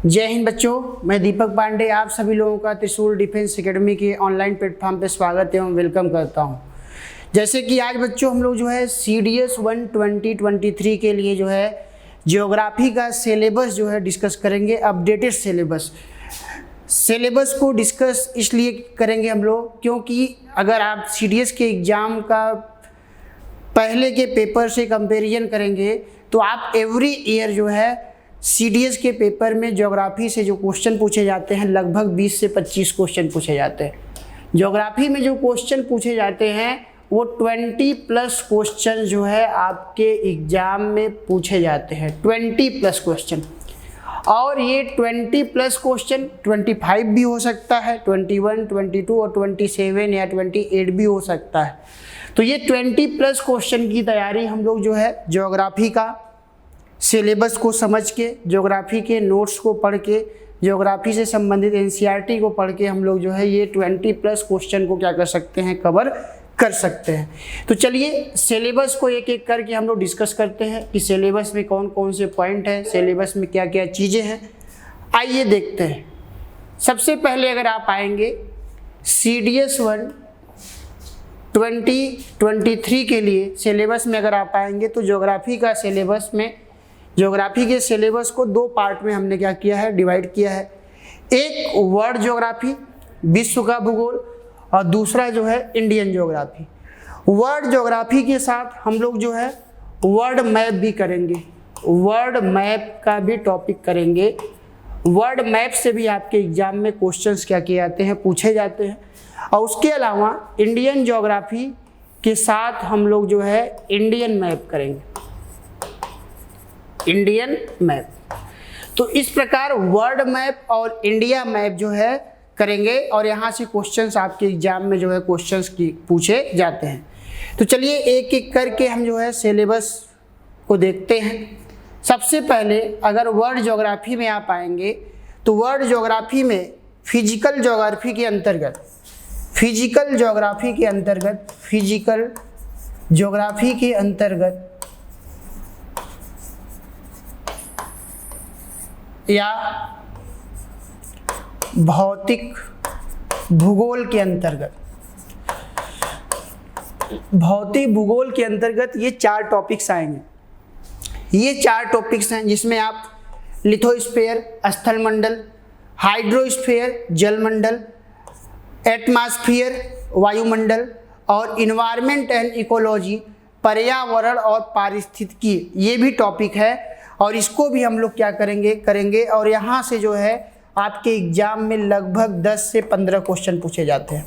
जय हिंद बच्चों, मैं दीपक पांडे आप सभी लोगों का त्रिशूल डिफेंस एकेडमी के ऑनलाइन प्लेटफॉर्म पे स्वागत एवं वेलकम करता हूं। जैसे कि आज बच्चों हम लोग जो है CDS 1 2023 के लिए जो है ज्योग्राफी का सिलेबस जो है डिस्कस करेंगे। अपडेटेड सिलेबस को डिस्कस इसलिए करेंगे हम लोग क्योंकि अगर आप CDS के एग्ज़ाम का पहले के पेपर से कंपैरिजन करेंगे तो आप एवरी ईयर जो है CDS के पेपर में ज्योग्राफी से जो क्वेश्चन पूछे जाते हैं लगभग 20 से 25 क्वेश्चन पूछे जाते हैं। ज्योग्राफी में जो क्वेश्चन पूछे जाते हैं वो 20+ क्वेश्चन जो है आपके एग्ज़ाम में पूछे जाते हैं, 20+ क्वेश्चन। और ये 20+ क्वेश्चन 25 भी हो सकता है, 21, 22 और 27 या 28 भी हो सकता है। तो ये 20+ क्वेश्चन की तैयारी हम लोग जो है ज्योग्राफी का सिलेबस को समझ के, ज्योग्राफी के नोट्स को पढ़ के, ज्योग्राफी से संबंधित NCERT को पढ़ के हम लोग जो है ये 20+ क्वेश्चन को क्या कर सकते हैं, कवर कर सकते हैं। तो चलिए सिलेबस को एक एक करके हम लोग डिस्कस करते हैं कि सिलेबस में कौन कौन से पॉइंट हैं, सिलेबस में क्या क्या चीज़ें हैं। आइए देखते हैं। सबसे पहले अगर आप आएंगे CDS 1 2023 के लिए सिलेबस में अगर आप आएंगे तो ज्योग्राफी का सिलेबस में ज्योग्राफी के सिलेबस को दो पार्ट में हमने क्या किया है, डिवाइड किया है। एक वर्ल्ड ज्योग्राफी, विश्व का भूगोल, और दूसरा जो है इंडियन ज्योग्राफी। वर्ल्ड ज्योग्राफी के साथ हम लोग जो है वर्ल्ड मैप भी करेंगे, वर्ल्ड मैप का भी टॉपिक करेंगे। वर्ल्ड मैप से भी आपके एग्जाम में क्वेश्चंस क्या किए जाते हैं, पूछे जाते हैं। और उसके अलावा इंडियन ज्योग्राफी के साथ हम लोग जो है इंडियन मैप करेंगे, इंडियन मैप। तो इस प्रकार वर्ल्ड मैप और इंडिया मैप जो है करेंगे और यहाँ से क्वेश्चंस आपके एग्जाम में जो है क्वेश्चंस की पूछे जाते हैं। तो चलिए एक एक करके हम जो है सिलेबस को देखते हैं। सबसे पहले अगर वर्ल्ड ज्योग्राफी में आप आएंगे तो वर्ल्ड ज्योग्राफी में फिजिकल ज्योग्राफी के अंतर्गत या भौतिक भूगोल के अंतर्गत ये 4 टॉपिक्स आएंगे। ये 4 टॉपिक्स हैं जिसमें आप लिथोस्फीयर स्थलमंडल, हाइड्रोस्फीयर जलमंडल, एटमॉस्फेयर वायुमंडल और इन्वायरमेंट एंड इकोलॉजी पर्यावरण और पारिस्थितिकी, ये भी टॉपिक है। और इसको भी हम लोग क्या करेंगे और यहाँ से जो है आपके एग्जाम में लगभग 10 से 15 क्वेश्चन पूछे जाते हैं।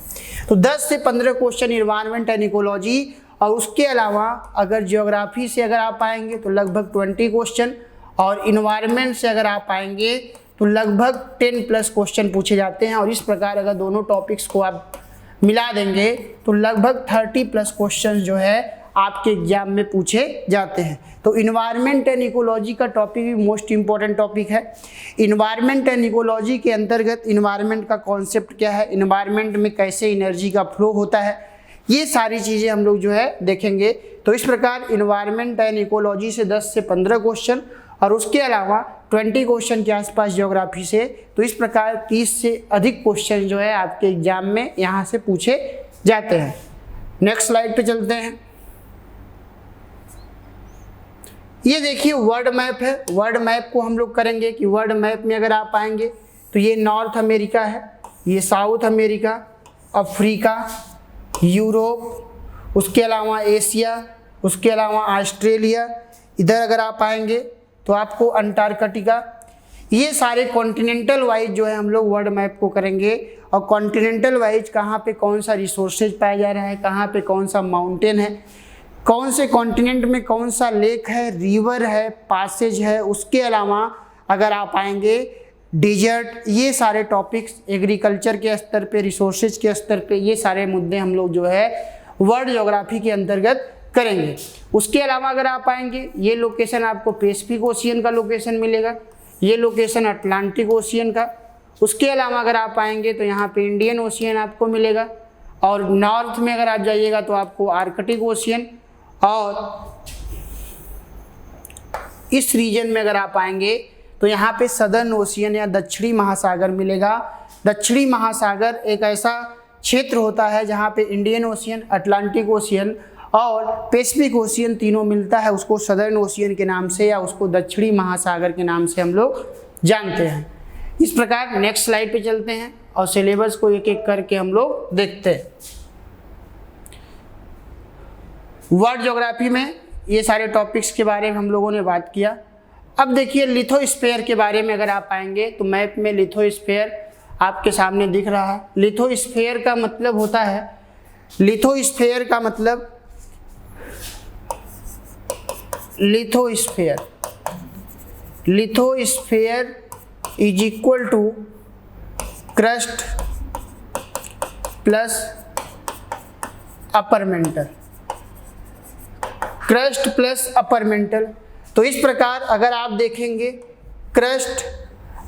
तो 10 से 15 क्वेश्चन इन्वायरमेंट एंड इकोलॉजी, और उसके अलावा अगर ज्योग्राफी से अगर आप आएंगे तो लगभग 20 क्वेश्चन, और इन्वायरमेंट से अगर आप आएंगे तो लगभग 10+ क्वेश्चन पूछे जाते हैं। और इस प्रकार अगर दोनों टॉपिक्स को आप मिला देंगे तो लगभग 30+ क्वेश्चन जो है आपके एग्जाम में पूछे जाते हैं। तो इन्वायरमेंट एंड इकोलॉजी का टॉपिक भी मोस्ट इम्पॉर्टेंट टॉपिक है। इन्वायरमेंट एंड इकोलॉजी के अंतर्गत इन्वायरमेंट का कॉन्सेप्ट क्या है, इन्वायरमेंट में कैसे एनर्जी का फ्लो होता है, ये सारी चीज़ें हम लोग जो है देखेंगे। तो इस प्रकार इन्वायरमेंट एंड इकोलॉजी से 10 से 15 क्वेश्चन, और उसके अलावा 20 क्वेश्चन के आसपास ज्योग्राफी से। तो इस प्रकार 30 से अधिक क्वेश्चन जो है आपके एग्जाम में यहाँ से पूछे जाते हैं। नेक्स्ट स्लाइड पे चलते हैं। ये देखिए वर्ल्ड मैप है। वर्ल्ड मैप को हम लोग करेंगे कि वर्ल्ड मैप में अगर आप आएंगे तो ये नॉर्थ अमेरिका है, ये साउथ अमेरिका, अफ्रीका, यूरोप, उसके अलावा एशिया, उसके अलावा ऑस्ट्रेलिया। इधर अगर आप आएंगे तो आपको अंटार्कटिका, ये सारे कॉन्टिनेंटल वाइज जो है हम लोग वर्ल्ड मैप को करेंगे। और कॉन्टिनेंटल वाइज कहाँ पे कौन सा रिसोर्सेज पाया जा रहा है, कहाँ पे कौन सा माउंटेन है, कौन से कॉन्टिनेंट में कौन सा लेक है, रिवर है, पासेज है। उसके अलावा अगर आप आएंगे डिजर्ट, ये सारे टॉपिक्स एग्रीकल्चर के स्तर पे, रिसोर्सेज के स्तर पे, ये सारे मुद्दे हम लोग जो है वर्ल्ड ज्योग्राफी के अंतर्गत करेंगे। उसके अलावा अगर आप आएंगे ये लोकेशन आपको पैसिफिक ओशियन का लोकेशन मिलेगा, ये लोकेशन अटलांटिक ओशियन का। उसके अलावा अगर आप आएंगे तो यहाँ पे इंडियन ओशियन आपको मिलेगा, और नॉर्थ में अगर आप जाइएगा तो आपको आर्कटिक ओशियन, और इस रीजन में अगर आप आएंगे तो यहाँ पे सदर्न ओशियन या दक्षिणी महासागर मिलेगा। दक्षिणी महासागर एक ऐसा क्षेत्र होता है जहाँ पे इंडियन ओशियन, अटलांटिक ओशियन और पैसिफिक ओशियन तीनों मिलता है, उसको सदर्न ओशियन के नाम से या उसको दक्षिणी महासागर के नाम से हम लोग जानते हैं। इस प्रकार नेक्स्ट स्लाइड पे चलते हैं और सिलेबस को एक एक करके हम लोग देखते हैं। वर्ल्ड ज्योग्राफी में ये सारे टॉपिक्स के बारे में हम लोगों ने बात किया। अब देखिए लिथोस्फीयर के बारे में अगर आप आएंगे तो मैप में लिथोस्फीयर आपके सामने दिख रहा है। लिथोस्फीयर का मतलब होता है, लिथोस्फीयर का मतलब lithosphere is equal to crust plus upper mantle, crust plus upper mantle. तो इस प्रकार अगर आप देखेंगे क्रस्ट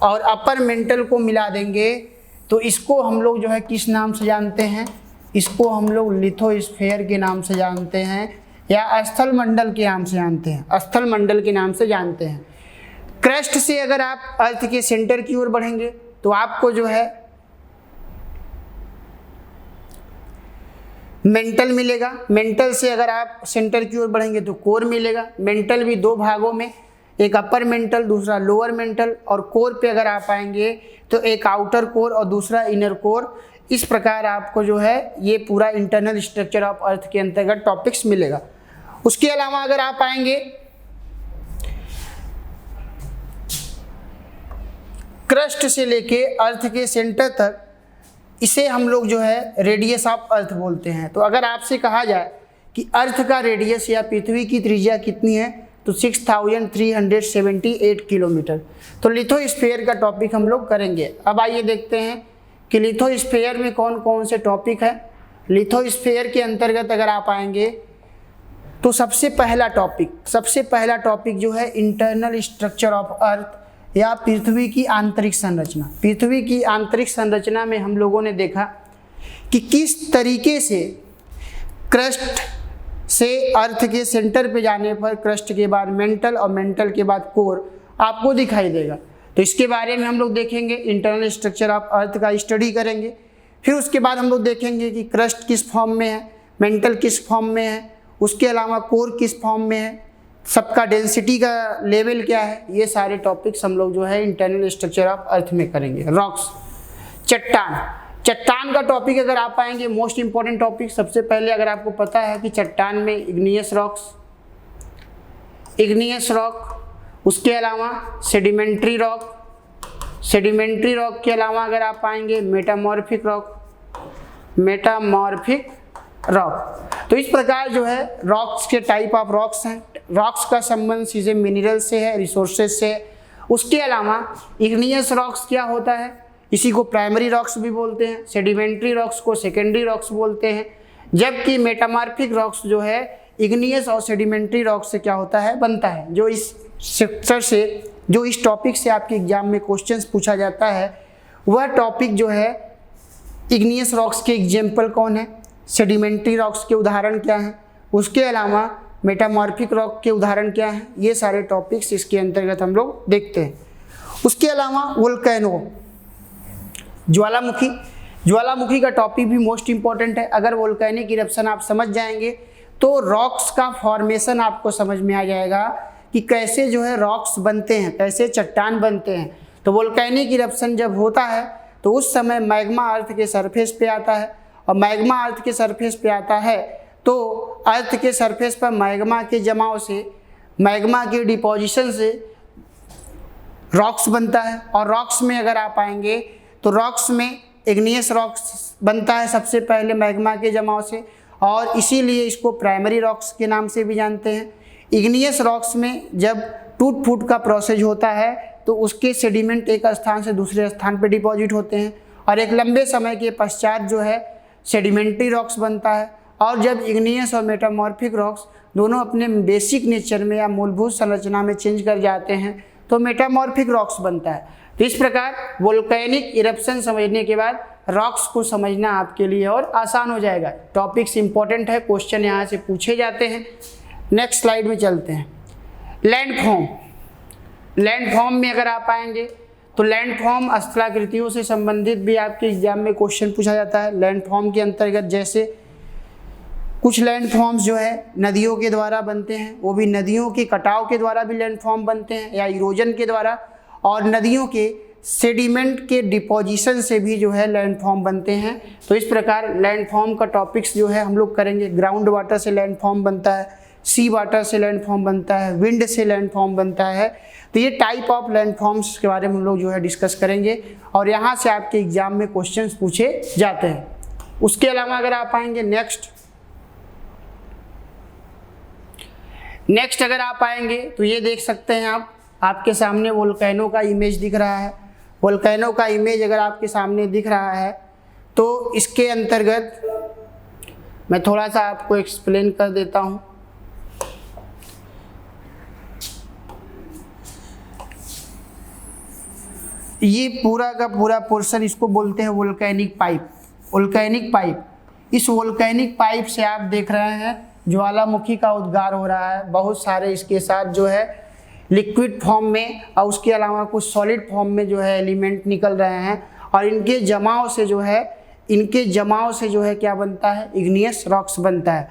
और अपर मेंटल को मिला देंगे तो इसको हम लोग जो है किस नाम से जानते हैं, इसको हम लोग लिथोस्फीयर के नाम से जानते हैं या स्थल मंडल के नाम से जानते हैं, स्थल मंडल के नाम से जानते हैं। क्रस्ट से अगर आप अर्थ के सेंटर की ओर बढ़ेंगे तो आपको जो है मेंटल मिलेगा। मेंटल से अगर आप सेंटर की ओर बढ़ेंगे तो कोर मिलेगा। मेंटल भी दो भागों में, एक अपर मेंटल दूसरा लोअर मेंटल, और कोर पे अगर आप आएंगे तो एक आउटर कोर और दूसरा इनर कोर। इस प्रकार आपको जो है ये पूरा इंटरनल स्ट्रक्चर ऑफ अर्थ के अंतर्गत टॉपिक्स मिलेगा। उसके अलावा अगर आप आएंगे क्रस्ट से लेके अर्थ के सेंटर तक, इसे हम लोग जो है रेडियस ऑफ अर्थ बोलते हैं। तो अगर आपसे कहा जाए कि अर्थ का रेडियस या पृथ्वी की त्रिज्या कितनी है तो 6378 किलोमीटर। तो लिथोस्फीयर का टॉपिक हम लोग करेंगे। अब आइए देखते हैं कि लिथोस्फीयर में कौन कौन से टॉपिक है। लिथोस्फीयर के अंतर्गत अगर आप आएंगे तो सबसे पहला टॉपिक जो है इंटरनल स्ट्रक्चर ऑफ अर्थ या पृथ्वी की आंतरिक संरचना। पृथ्वी की आंतरिक संरचना में हम लोगों ने देखा कि किस तरीके से क्रस्ट से अर्थ के सेंटर पे जाने पर क्रस्ट के बाद मेंटल और मेंटल के बाद कोर आपको दिखाई देगा। तो इसके बारे में हम लोग देखेंगे, इंटरनल स्ट्रक्चर ऑफ अर्थ का स्टडी करेंगे। फिर उसके बाद हम लोग देखेंगे कि क्रस्ट किस फॉर्म में है, मेंटल किस फॉर्म में है, उसके अलावा कोर किस फॉर्म में है, सबका डेंसिटी का लेवल क्या है। ये सारे टॉपिक्स हम लोग जो है इंटरनल स्ट्रक्चर ऑफ अर्थ में करेंगे। रॉक्स, चट्टान का टॉपिक अगर आप आएंगे, मोस्ट इंपॉर्टेंट टॉपिक। सबसे पहले अगर आपको पता है कि चट्टान में इग्नियस रॉक, उसके अलावा सेडिमेंट्री रॉक के अलावा अगर आप आएंगे मेटामॉर्फिक रॉक। तो इस प्रकार जो है रॉक्स के टाइप ऑफ रॉक्स हैं। रॉक्स का संबंध सीधे मिनरल से है, रिसोर्सेज से। उसके अलावा इग्नियस रॉक्स क्या होता है, इसी को प्राइमरी रॉक्स भी बोलते हैं, सेडिमेंट्री रॉक्स को सेकेंडरी रॉक्स बोलते हैं, जबकि मेटामॉर्फिक रॉक्स जो है इग्नियस और सेडिमेंट्री रॉक्स से क्या होता है, बनता है। जो इस सेक्टर से, जो इस टॉपिक से आपके एग्जाम में क्वेश्चंस पूछा जाता है वह टॉपिक जो है इग्नियस रॉक्स के एग्जाम्पल कौन है, सेडिमेंट्री रॉक्स के उदाहरण क्या हैं, उसके अलावा मेटामॉर्फिक रॉक के उदाहरण क्या हैं। ये सारे टॉपिक्स इसके अंतर्गत हम लोग देखते हैं। उसके अलावा वोल्केनो, ज्वालामुखी का टॉपिक भी मोस्ट इंपॉर्टेंट है। अगर वोल्केनिक इरप्शन आप समझ जाएंगे तो रॉक्स का फॉर्मेशन आपको समझ में आ जाएगा कि कैसे जो है रॉक्स बनते हैं, कैसे चट्टान बनते हैं। तो वोल्केनिक इरप्शन जब होता है तो उस समय मैग्मा अर्थ के सरफेस पे आता है, और मैग्मा अर्थ के सरफेस पे आता है तो अर्थ के सरफेस पर मैग्मा के जमाव से, मैग्मा के डिपोजिशन से रॉक्स बनता है। और रॉक्स में अगर आप आएंगे तो रॉक्स में इग्नियस रॉक्स बनता है सबसे पहले मैग्मा के जमाव से, और इसीलिए इसको प्राइमरी रॉक्स के नाम से भी जानते हैं। इग्नियस रॉक्स में जब टूट फूट का प्रोसेस होता है तो उसके सेडिमेंट एक स्थान से दूसरे स्थान पर डिपॉजिट होते हैं, और एक लंबे समय के पश्चात जो है सेडिमेंट्री रॉक्स बनता है। और जब इग्नियस और मेटामॉर्फिक रॉक्स दोनों अपने बेसिक नेचर में या मूलभूत संरचना में चेंज कर जाते हैं तो मेटामॉर्फिक रॉक्स बनता है। तो इस प्रकार वोल्केनिक इरप्शन समझने के बाद रॉक्स को समझना आपके लिए और आसान हो जाएगा। टॉपिक्स इंपॉर्टेंट है, क्वेश्चन यहाँ से पूछे जाते हैं। नेक्स्ट स्लाइड में चलते हैं। लैंडफॉर्म में अगर आप आएंगे तो लैंडफॉर्म स्थलाकृतियों से संबंधित भी आपके एग्जाम में क्वेश्चन पूछा जाता है। लैंडफॉर्म के अंतर्गत जैसे कुछ लैंडफॉर्म्स जो है नदियों के द्वारा बनते हैं, वो भी नदियों के कटाव के द्वारा भी लैंडफॉर्म बनते हैं या इरोजन के द्वारा, और नदियों के सेडिमेंट के डिपोजिशन से भी जो है लैंडफॉर्म बनते हैं। तो इस प्रकार लैंडफॉर्म का टॉपिक्स जो है हम लोग करेंगे। ग्राउंड वाटर से लैंडफॉर्म बनता है, सी वाटर से लैंडफॉर्म बनता है, विंड से लैंडफॉर्म बनता है। तो ये टाइप ऑफ लैंडफॉर्म्स के बारे में हम लोग जो है डिस्कस करेंगे और यहाँ से आपके एग्जाम में क्वेश्चंस पूछे जाते हैं। उसके अलावा अगर आप आएंगे नेक्स्ट अगर आप आएंगे तो ये देख सकते हैं आप, आपके सामने वोल्केनो का इमेज दिख रहा है। वोल्केनो का इमेज अगर आपके सामने दिख रहा है तो इसके अंतर्गत मैं थोड़ा सा आपको एक्सप्लेन कर देता हूँ। ये पूरा का पूरा पोर्शन इसको बोलते हैं वोल्केनिक पाइप। वोल्केनिक पाइप, इस वोल्केनिक पाइप से आप देख रहे हैं ज्वालामुखी का उद्गार हो रहा है। बहुत सारे इसके साथ जो है लिक्विड फॉर्म में और उसके अलावा कुछ सॉलिड फॉर्म में जो है एलिमेंट निकल रहे हैं और इनके जमाव से जो है क्या बनता है, इग्नियस रॉक्स बनता है।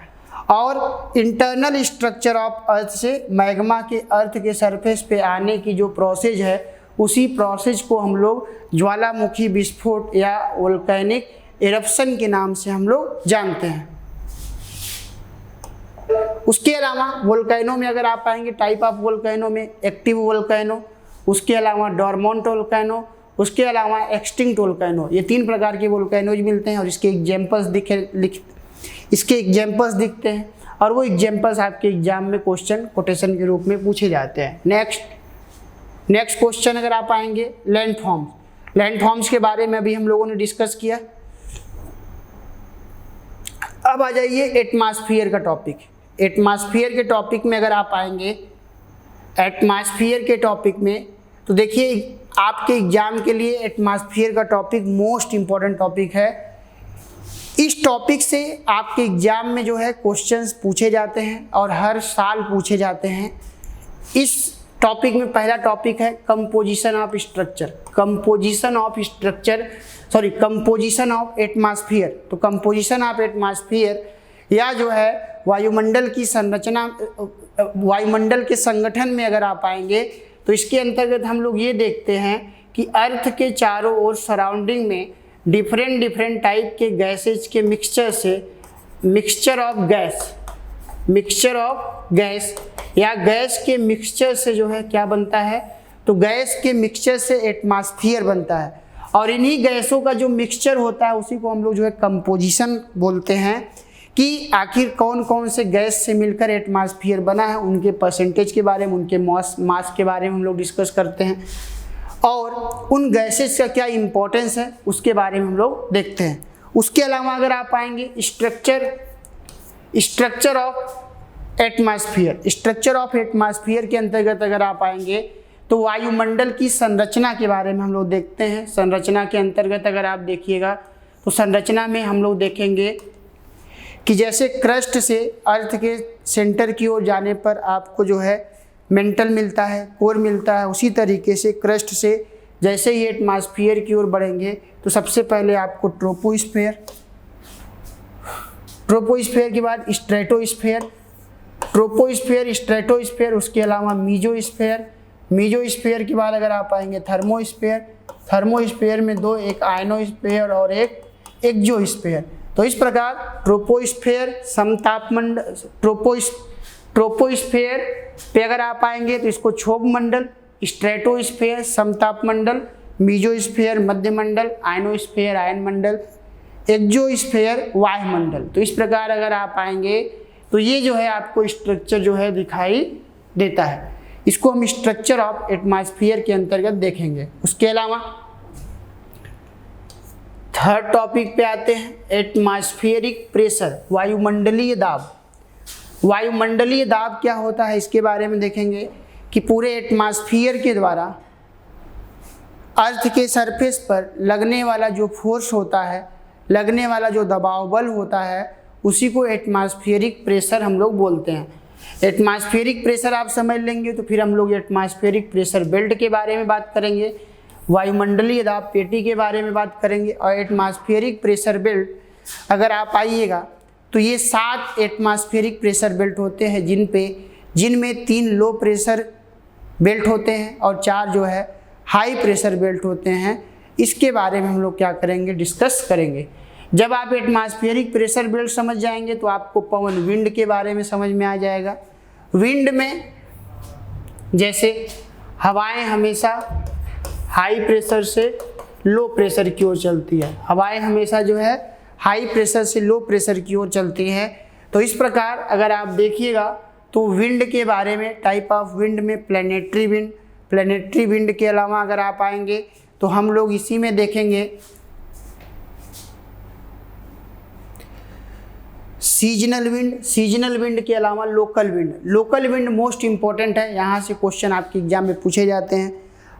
और इंटरनल स्ट्रक्चर ऑफ अर्थ से मैग्मा के अर्थ के सरफेस पे आने की जो प्रोसेस है, उसी प्रोसेस को हम लोग ज्वालामुखी विस्फोट या वोल्केनिक इरप्शन के नाम से हम लोग जानते हैं। उसके अलावा वोल्केनो में अगर आप आएंगे टाइप ऑफ वोल्केनो में एक्टिव वोल्केनो, उसके अलावा डोरमोंट वोल्केनो, उसके अलावा एक्सटिंक्ट वोल्केनो, ये 3 प्रकार के वोल्केनोज मिलते हैं और इसके एग्जाम्पल्स दिखते हैं और वो एग्जाम्पल्स आपके एग्जाम में क्वेश्चन कोटेशन के रूप में पूछे जाते हैं। नेक्स्ट क्वेश्चन अगर आप आएंगे लैंडफॉर्म्स के बारे में अभी हम लोगों ने डिस्कस किया। अब आ जाइए एटमॉस्फेयर का टॉपिक। एटमॉस्फेयर के टॉपिक में अगर आप आएंगे, एटमॉस्फेयर के टॉपिक में तो देखिए आपके एग्जाम के लिए एटमॉस्फेयर का टॉपिक मोस्ट इम्पॉर्टेंट टॉपिक है। इस टॉपिक से आपके एग्जाम में जो है क्वेश्चंस पूछे जाते हैं और हर साल पूछे जाते हैं। इस टॉपिक में पहला टॉपिक है कंपोजिशन ऑफ एटमॉस्फेयर। तो कंपोजिशन ऑफ एटमॉस्फेयर या जो है वायुमंडल की संरचना, वायुमंडल के संगठन में अगर आप आएंगे तो इसके अंतर्गत हम लोग ये देखते हैं कि अर्थ के चारों ओर सराउंडिंग में डिफरेंट टाइप के गैसेज के मिक्सचर ऑफ गैस या गैस के मिक्सचर से जो है क्या बनता है, तो गैस के मिक्सचर से एटमॉस्फेयर बनता है। और इन्हीं गैसों का जो मिक्सचर होता है उसी को हम लोग जो है कंपोजिशन बोलते हैं कि आखिर कौन कौन से गैस से मिलकर एटमॉस्फेयर बना है, उनके परसेंटेज के बारे में, उनके मास के बारे में हम लोग डिस्कस करते हैं और उन गैसेज का क्या इंपॉर्टेंस है उसके बारे में हम लोग देखते हैं। उसके अलावा अगर आप आएंगे स्ट्रक्चर ऑफ एटमॉस्फेयर के अंतर्गत अगर आप आएंगे तो वायुमंडल की संरचना के बारे में हम लोग देखते हैं। संरचना के अंतर्गत अगर आप देखिएगा तो संरचना में हम लोग देखेंगे कि जैसे क्रस्ट से अर्थ के सेंटर की ओर जाने पर आपको जो है मेंटल मिलता है, कोर मिलता है, उसी तरीके से क्रस्ट से जैसे ही एटमॉस्फेयर की ओर बढ़ेंगे तो सबसे पहले आपको ट्रोपोस्फेयर के बाद स्ट्रेटोस्फेयर, उसके अलावा मीजोस्फेयर के बाद अगर आप आएंगे थर्मोस्फेयर में 2, एक आयनोस्फेयर और एक एक्सोस्फेयर। तो इस प्रकार ट्रोपोस्फेयर पे अगर आप आएंगे तो इसको क्षोभ मंडल, स्ट्रेटोस्फेयर समताप मंडल, मीजोस्फेयर मध्यमंडल, आयनोस्फेयर आयन मंडल, एक्सोस्फेयर वायुमंडल। तो इस प्रकार अगर आप आएंगे तो ये जो है आपको स्ट्रक्चर जो है दिखाई देता है। इसको हम स्ट्रक्चर ऑफ एटमॉस्फेयर के अंतर्गत देखेंगे। उसके अलावा थर्ड टॉपिक पे आते हैं एटमॉस्फेरिक प्रेशर, वायुमंडलीय दाब। वायुमंडलीय दाब क्या होता है इसके बारे में देखेंगे कि पूरे एटमॉस्फेयर के द्वारा अर्थ के सरफेस पर लगने वाला जो फोर्स होता है, लगने वाला जो दबाव बल होता है, उसी को एटमॉस्फेरिक प्रेशर हम लोग बोलते हैं। एटमॉस्फेरिक प्रेशर आप समझ लेंगे तो फिर हम लोग एटमॉस्फेरिक प्रेशर बेल्ट के बारे में बात करेंगे, वायुमंडलीय दाब पेटी के बारे में बात करेंगे। और एटमॉस्फेरिक प्रेशर बेल्ट अगर आप आइएगा तो ये 7 एटमॉस्फेरिक प्रेशर बेल्ट होते हैं जिनमें 3 लो प्रेशर बेल्ट होते हैं और 4 जो है हाई प्रेशर बेल्ट होते हैं। इसके बारे में हम लोग क्या करेंगे, डिस्कस करेंगे। जब आप एटमॉस्फेरिक प्रेशर बेल्ट समझ जाएंगे तो आपको पवन विंड के बारे में समझ में आ जाएगा। विंड में जैसे हवाएं हमेशा हाई प्रेशर से लो प्रेशर की ओर चलती है, हवाएं हमेशा जो है हाई प्रेशर से लो प्रेशर की ओर चलती हैं। तो इस प्रकार अगर आप देखिएगा तो विंड के बारे में, टाइप ऑफ विंड में प्लेनेटरी विंड के अलावा अगर आप आएंगे तो हम लोग इसी में देखेंगे सीजनल विंड के अलावा लोकल विंड मोस्ट इंपॉर्टेंट है। यहाँ से क्वेश्चन आपके एग्जाम में पूछे जाते हैं।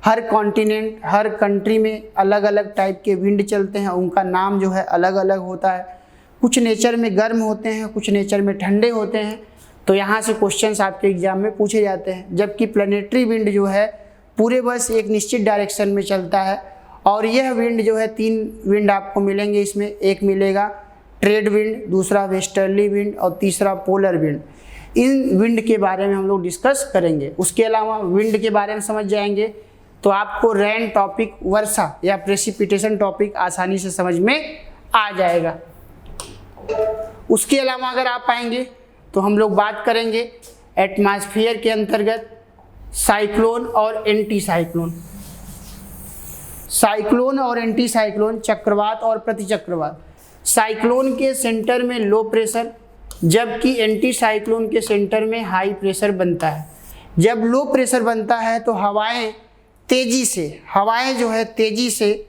हर कॉन्टिनेंट, हर कंट्री में अलग अलग टाइप के विंड चलते हैं, उनका नाम जो है अलग अलग होता है। कुछ नेचर में गर्म होते हैं, कुछ नेचर में ठंडे होते हैं। तो यहाँ से क्वेश्चंस आपके एग्जाम में पूछे जाते हैं। जबकि प्लेनेटरी विंड जो है पूरे बस एक निश्चित डायरेक्शन में चलता है। और यह विंड जो है 3 विंड आपको मिलेंगे इसमें। एक मिलेगा ट्रेड विंड, दूसरा वेस्टर्ली विंड और तीसरा पोलर विंड। इन विंड के बारे में हम लोग डिस्कस करेंगे। उसके अलावा विंड के बारे में समझ जाएंगे तो आपको रेन टॉपिक, वर्षा या प्रेसिपिटेशन टॉपिक आसानी से समझ में आ जाएगा। उसके अलावा अगर आप आएंगे तो हम लोग बात करेंगे एटमॉस्फेयर के अंतर्गत साइक्लोन और एंटी साइक्लोन। साइक्लोन और एंटी साइक्लोन, चक्रवात और प्रतिचक्रवात। साइक्लोन के सेंटर में लो प्रेशर, जबकि एंटी साइक्लोन के सेंटर में हाई प्रेशर बनता है। जब लो प्रेशर बनता है तो हवाएं जो है तेजी से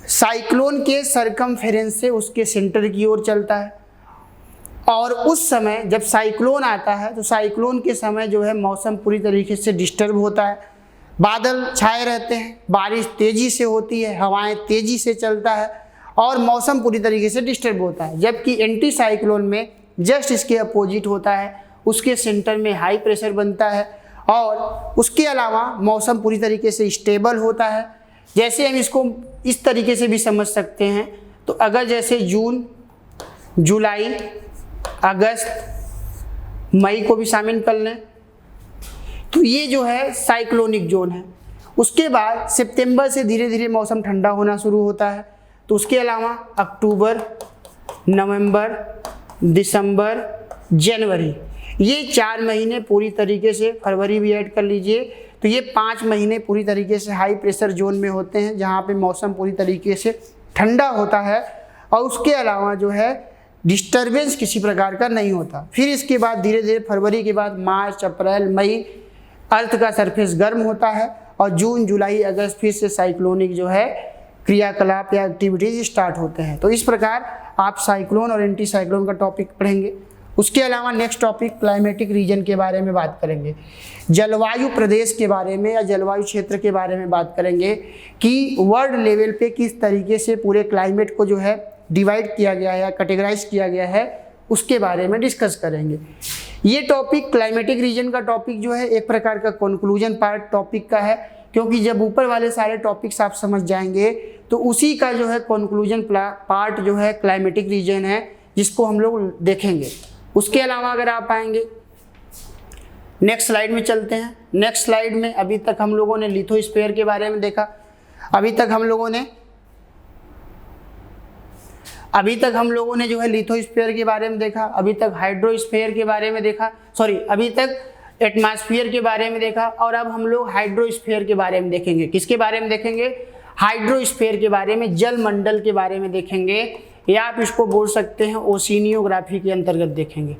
साइक्लोन के सरकमफेरेंस से उसके सेंटर की ओर चलता है। और उस समय जब साइक्लोन आता है तो साइक्लोन के समय जो है मौसम पूरी तरीके से डिस्टर्ब होता है, बादल छाए रहते हैं, बारिश तेजी से होती है, हवाएं तेजी से चलता है और मौसम पूरी तरीके से डिस्टर्ब होता है। जबकि एंटी साइक्लोन में जस्ट इसके अपोजिट होता है, उसके सेंटर में हाई प्रेशर बनता है और उसके अलावा मौसम पूरी तरीके से स्टेबल होता है। जैसे हम इसको इस तरीके से भी समझ सकते हैं, तो अगर जैसे जून, जुलाई, अगस्त, मई को भी शामिल कर लें तो ये जो है साइक्लोनिक जोन है। उसके बाद सितंबर से धीरे धीरे मौसम ठंडा होना शुरू होता है। तो उसके अलावा अक्टूबर, नवंबर, दिसंबर, जनवरी, ये 4 महीने पूरी तरीके से, फरवरी भी ऐड कर लीजिए, तो ये 5 महीने पूरी तरीके से हाई प्रेशर जोन में होते हैं, जहाँ पे मौसम पूरी तरीके से ठंडा होता है और उसके अलावा जो है डिस्टर्बेंस किसी प्रकार का नहीं होता। फिर इसके बाद धीरे धीरे फरवरी के बाद मार्च, अप्रैल, मई अर्थ का सरफेस गर्म होता है और जून, जुलाई, अगस्त फिर से साइक्लोनिक जो है क्रियाकलाप या एक्टिविटीज स्टार्ट होते हैं। तो इस प्रकार आप साइक्लोन और एंटी साइक्लोन का टॉपिक पढ़ेंगे। उसके अलावा नेक्स्ट टॉपिक क्लाइमेटिक रीजन के बारे में बात करेंगे, जलवायु प्रदेश के बारे में या जलवायु क्षेत्र के बारे में बात करेंगे कि वर्ल्ड लेवल पे किस तरीके से पूरे क्लाइमेट को जो है डिवाइड किया गया है या कैटेगराइज किया गया है, उसके बारे में डिस्कस करेंगे। ये टॉपिक क्लाइमेटिक रीजन का टॉपिक जो है एक प्रकार का कंक्लूजन पार्ट टॉपिक का है, क्योंकि जब ऊपर वाले सारे टॉपिक्स आप समझ जाएंगे तो उसी का जो है कंक्लूजन पार्ट जो है क्लाइमेटिक रीजन है, जिसको हम लोग देखेंगे। उसके अलावा अगर आप आएंगे नेक्स्ट स्लाइड में चलते हैं। नेक्स्ट स्लाइड में अभी तक हम लोगों ने लिथोस्फीयर के बारे में देखा, अभी तक हम लोगों ने जो है लिथोस्फीयर के बारे में देखा, अभी तक हाइड्रोस्फीयर के बारे में देखा, अभी तक एटमॉस्फेयर के बारे में देखा और अब हम लोग हाइड्रोस्फीयर के बारे में देखेंगे। किसके बारे में देखेंगे? हाइड्रोस्फीयर के बारे में, जल मंडल के बारे में देखेंगे, या आप इसको बोल सकते हैं ओशिनियोग्राफी के अंतर्गत देखेंगे।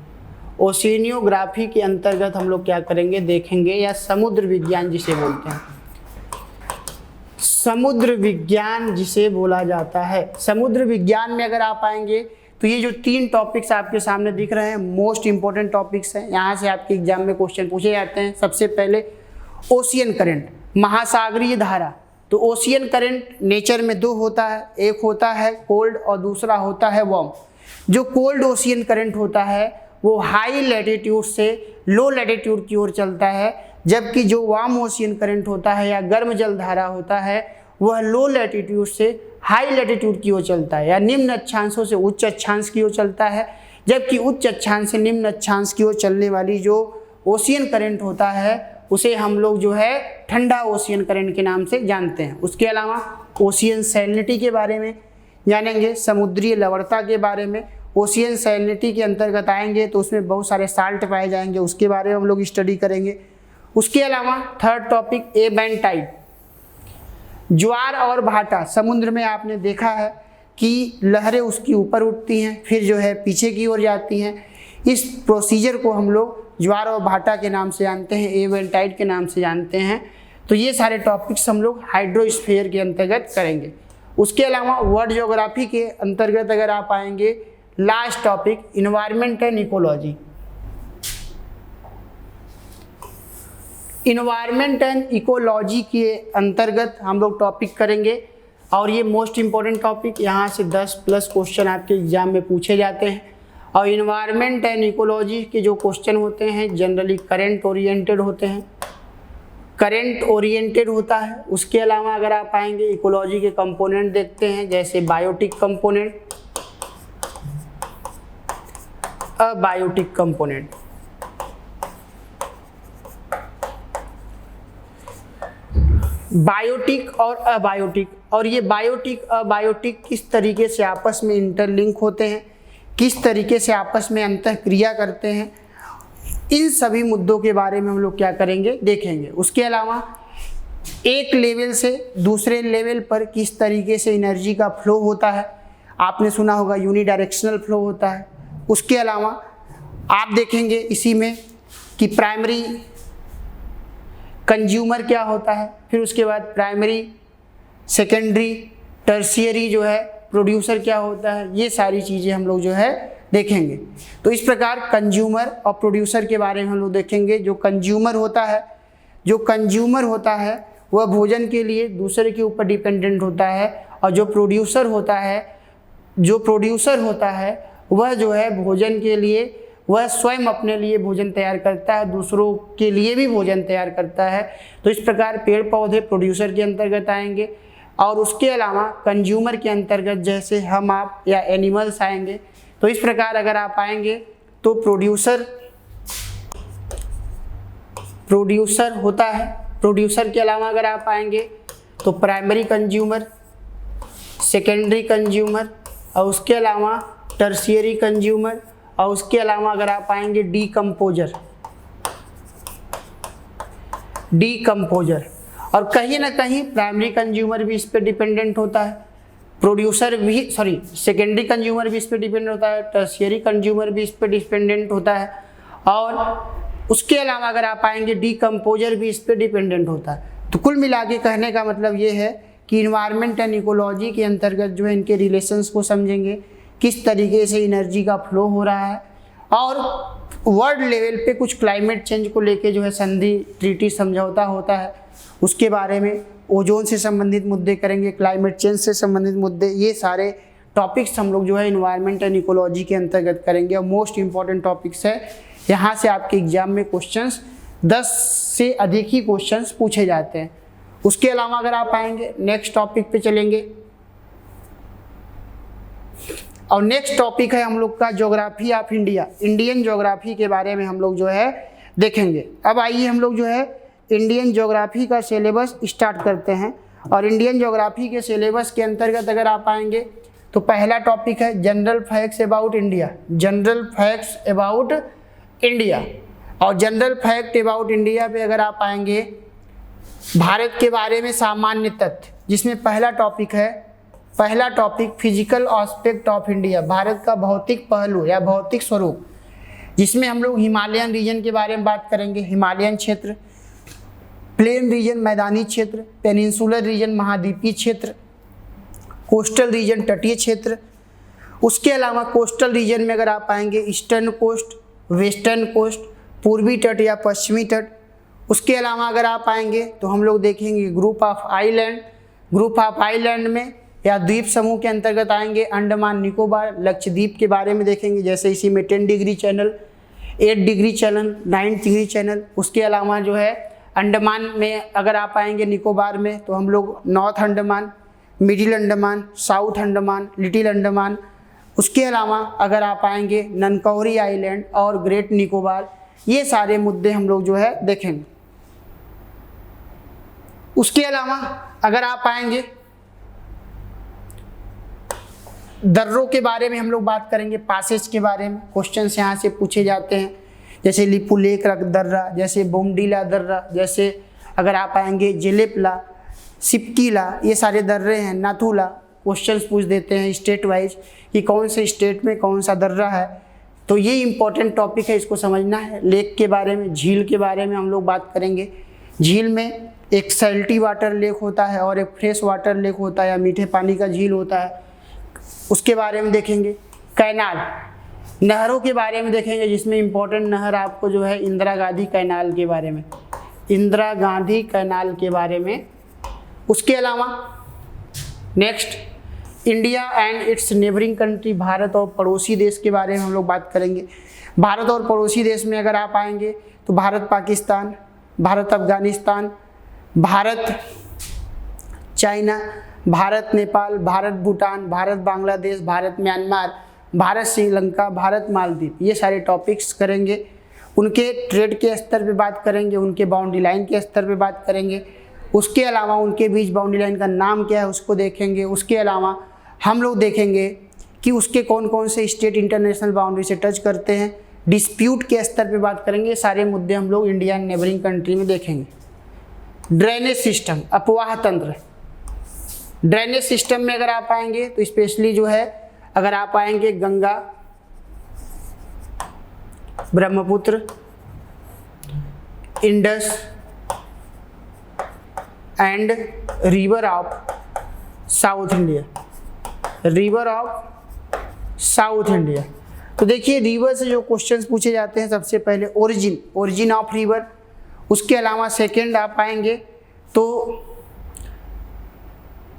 ओशिनियोग्राफी के अंतर्गत हम लोग क्या करेंगे, देखेंगे, या समुद्र विज्ञान जिसे बोलते हैं, समुद्र विज्ञान जिसे बोला जाता है। समुद्र विज्ञान में अगर आप आएंगे तो ये जो 3 टॉपिक्स आपके सामने दिख रहे हैं मोस्ट इंपॉर्टेंट टॉपिक्स हैं, यहाँ से आपके एग्जाम में क्वेश्चन पूछे जाते हैं। सबसे पहले ओशियन करंट, महासागरीय धारा। तो ओशियन करंट नेचर में 2 होता है, एक होता है कोल्ड और दूसरा होता है वार्म। जो कोल्ड ओशियन करंट होता है वो हाई लैटिट्यूड से लो लैटिट्यूड की ओर चलता है, जबकि जो वार्म ओशियन करंट होता है या गर्म जलधारा होता है वह लो लैटिट्यूड से हाई लैटिट्यूड की ओर चलता है या निम्न अक्षांशों से उच्च अक्षांश की ओर चलता है, जबकि उच्च अक्षांश से निम्न अक्षांश की ओर चलने वाली जो ओशियन करंट होता है उसे हम लोग जो है ठंडा ओशियन करंट के नाम से जानते हैं। उसके अलावा ओशियन सैलिनिटी के बारे में जानेंगे, समुद्री लवणता के बारे में। ओशियन सैलिनिटी के अंतर्गत आएंगे तो उसमें बहुत सारे साल्ट पाए जाएंगे, उसके बारे में हम लोग स्टडी करेंगे। उसके अलावा थर्ड टॉपिक एब एंड टाइड, ज्वार और भाटा। समुद्र में आपने देखा है कि लहरें उसकी ऊपर उठती हैं फिर जो है पीछे की ओर जाती हैं। इस प्रोसीजर को हम लोग ज्वार और भाटा के नाम से जानते हैं, एब एंड टाइड के नाम से जानते हैं। तो ये सारे टॉपिक्स हम लोग हाइड्रोस्फीयर के अंतर्गत करेंगे। उसके अलावा वर्ल्ड ज्योग्राफी के अंतर्गत अगर आप आएंगे, last topic environment and ecology. Environment and ecology के अंतर्गत हम लोग टॉपिक करेंगे और ये मोस्ट इम्पॉर्टेंट टॉपिक, यहाँ से 10+ क्वेश्चन आपके एग्जाम में पूछे जाते हैं। और इन्वायरमेंट एंड इकोलॉजी के जो क्वेश्चन होते हैं जनरली करंट ओरिएंटेड होते हैं, करंट ओरिएंटेड होता है। उसके अलावा अगर आप आएंगे इकोलॉजी के कंपोनेंट देखते हैं, जैसे biotic component, abiotic component. Biotic और अबायोटिक, और ये बायोटिक अबायोटिक किस तरीके से आपस में इंटरलिंक होते हैं, किस तरीके से आपस में अंतःक्रिया करते हैं, इन सभी मुद्दों के बारे में हम लोग क्या करेंगे, देखेंगे। उसके अलावा एक लेवल से दूसरे लेवल पर किस तरीके से एनर्जी का फ्लो होता है, आपने सुना होगा यूनिडायरेक्शनल फ्लो होता है। उसके अलावा आप देखेंगे इसी में कि प्राइमरी कंज्यूमर क्या होता है, फिर उसके बाद प्राइमरी, सेकेंडरी, टर्शियरी जो है प्रोड्यूसर क्या होता है, ये सारी चीज़ें हम लोग जो है देखेंगे। तो इस प्रकार कंज्यूमर और प्रोड्यूसर के बारे में हम लोग देखेंगे। जो कंज्यूमर होता है वह भोजन के लिए दूसरे के ऊपर डिपेंडेंट होता है, और जो प्रोड्यूसर होता है वह जो है भोजन के लिए वह स्वयं अपने लिए भोजन तैयार करता है, दूसरों के लिए भी भोजन तैयार करता है। तो इस प्रकार पेड़ पौधे प्रोड्यूसर के अंतर्गत आएंगे, और उसके अलावा कंज्यूमर के अंतर्गत जैसे हम आप या एनिमल्स आएंगे। तो इस प्रकार अगर आप आएंगे तो प्रोड्यूसर होता है। प्रोड्यूसर के अलावा अगर आप आएंगे तो प्राइमरी कंज्यूमर, सेकेंडरी कंज्यूमर, और उसके अलावा टर्शियरी कंज्यूमर, और उसके अलावा अगर आप आएंगे डीकम्पोजर। और कहीं ना कहीं प्राइमरी कंज्यूमर भी इस पर डिपेंडेंट होता है, सेकेंडरी कंज्यूमर भी इस पर डिपेंडेंट होता है, टर्शियरी कंज्यूमर भी इस पर डिपेंडेंट होता है, और उसके अलावा अगर आप आएंगे डीकम्पोजर भी इस पर डिपेंडेंट होता है। तो कुल मिला के कहने का मतलब ये है कि इन्वायरमेंट एंड इकोलॉजी के अंतर्गत जो है इनके रिलेशंस को समझेंगे, किस तरीके से एनर्जी का फ्लो हो रहा है, और वर्ल्ड लेवल पे कुछ क्लाइमेट चेंज को लेके जो है संधि, ट्रीटी, समझौता होता है, उसके बारे में। ओजोन से संबंधित मुद्दे करेंगे, क्लाइमेट चेंज से संबंधित मुद्दे, ये सारे टॉपिक्स हम लोग जो है इन्वायरमेंट एंड इकोलॉजी के अंतर्गत करेंगे। और मोस्ट इंपॉर्टेंट टॉपिक्स है, यहाँ से आपके एग्जाम में क्वेश्चंस 10 से अधिक ही क्वेश्चंस पूछे जाते हैं। उसके अलावा अगर आप आएंगे नेक्स्ट टॉपिक पे चलेंगे, और नेक्स्ट टॉपिक है हम लोग का geography of India. Indian geography के बारे में हम लोग जो है देखेंगे। अब आइए हम लोग जो है इंडियन ज्योग्राफी का सिलेबस स्टार्ट करते हैं। और इंडियन ज्योग्राफी के सिलेबस के अंतर्गत अगर आप आएंगे तो पहला टॉपिक है general facts about India. General facts about India, और जनरल फैक्ट अबाउट इंडिया पे अगर आप आएंगे भारत के बारे में सामान्य तथ्य, जिसमें पहला topic physical aspect of India, Bharat का भौतिक पहलू या भौतिक स्वरूप, जिसमें हम लोग हिमालयन रीजन के बारे में बात करेंगे। हिमालयन क्षेत्र, प्लेन रीजन मैदानी क्षेत्र, पेनिनसुलर रीजन महाद्वीपीय क्षेत्र, कोस्टल रीजन तटीय क्षेत्र। उसके अलावा कोस्टल रीजन में अगर आप आएंगे ईस्टर्न कोस्ट, वेस्टर्न कोस्ट, पूर्वी तट या पश्चिमी तट। उसके अलावा अगर आप आएंगे तो हम लोग देखेंगे ग्रुप ऑफ आइलैंड में या द्वीप समूह के अंतर्गत आएंगे अंडमान निकोबार, लक्षद्वीप के बारे में देखेंगे, जैसे इसी में 10 degree channel, 8 degree channel, 9 degree channel. उसके अलावा जो है अंडमान में अगर आप आएंगे निकोबार में तो हम लोग north Andaman, middle Andaman, south Andaman, little Andaman. उसके अलावा अगर आप आएंगे ननकौरी आइलैंड और ग्रेट निकोबार, ये सारे मुद्दे हम लोग जो है देखेंगे। उसके अलावा अगर आप आएंगे दर्रों के बारे में हम लोग बात करेंगे, पासेज के बारे में क्वेश्चंस यहाँ से पूछे जाते हैं, जैसे लिपुलेख दर्रा, जैसे बोमडीला दर्रा, जैसे अगर आप आएंगे जेलेपला, सिपकीला, ये सारे दर्रे हैं। नाथुला क्वेश्चंस पूछ देते हैं स्टेट वाइज कि कौन से स्टेट में कौन सा दर्रा है, तो ये इंपॉर्टेंट टॉपिक है, इसको समझना है। लेक के बारे में, झील के बारे में हम लोग बात करेंगे। झील में एक सैल्टी वाटर लेक होता है और एक फ्रेश वाटर लेक होता है या मीठे पानी का झील होता है, उसके बारे में देखेंगे। कैनाल, नहरों के बारे में देखेंगे, जिसमें इंपॉर्टेंट नहर आपको जो है इंदिरा गांधी कैनाल के बारे में, इंदिरा गांधी कैनाल के बारे में। उसके अलावा next India and it's neighbouring country, Bharat और पड़ोसी देश के बारे में हम लोग बात करेंगे। भारत और पड़ोसी देश में अगर आप आएंगे तो भारत पाकिस्तान, भारत अफगानिस्तान, भारत चाइना, भारत नेपाल, भारत भूटान, भारत बांग्लादेश, भारत म्यांमार, भारत श्रीलंका, भारत मालदीव, ये सारे टॉपिक्स करेंगे। उनके ट्रेड के स्तर पे बात करेंगे, उनके बाउंड्री लाइन के स्तर पे बात करेंगे। उसके अलावा उनके बीच बाउंड्री लाइन का नाम क्या है उसको देखेंगे। उसके अलावा हम लोग देखेंगे कि उसके कौन कौन से स्टेट इंटरनेशनल बाउंड्री से टच करते हैं, डिस्प्यूट के स्तर पे बात करेंगे। सारे मुद्दे हम लोग इंडिया एंड नेबरिंग कंट्री में देखेंगे। ड्रेनेज सिस्टम, अपवाह तंत्र, ड्रेनेज सिस्टम में अगर आप आएंगे तो स्पेशली जो है अगर आप आएंगे Ganga, Brahmaputra, Indus and river of south India, river of south India. तो देखिए रिवर से जो क्वेश्चंस पूछे जाते हैं, सबसे पहले ओरिजिन ऑफ रिवर। उसके अलावा सेकंड आप आएंगे तो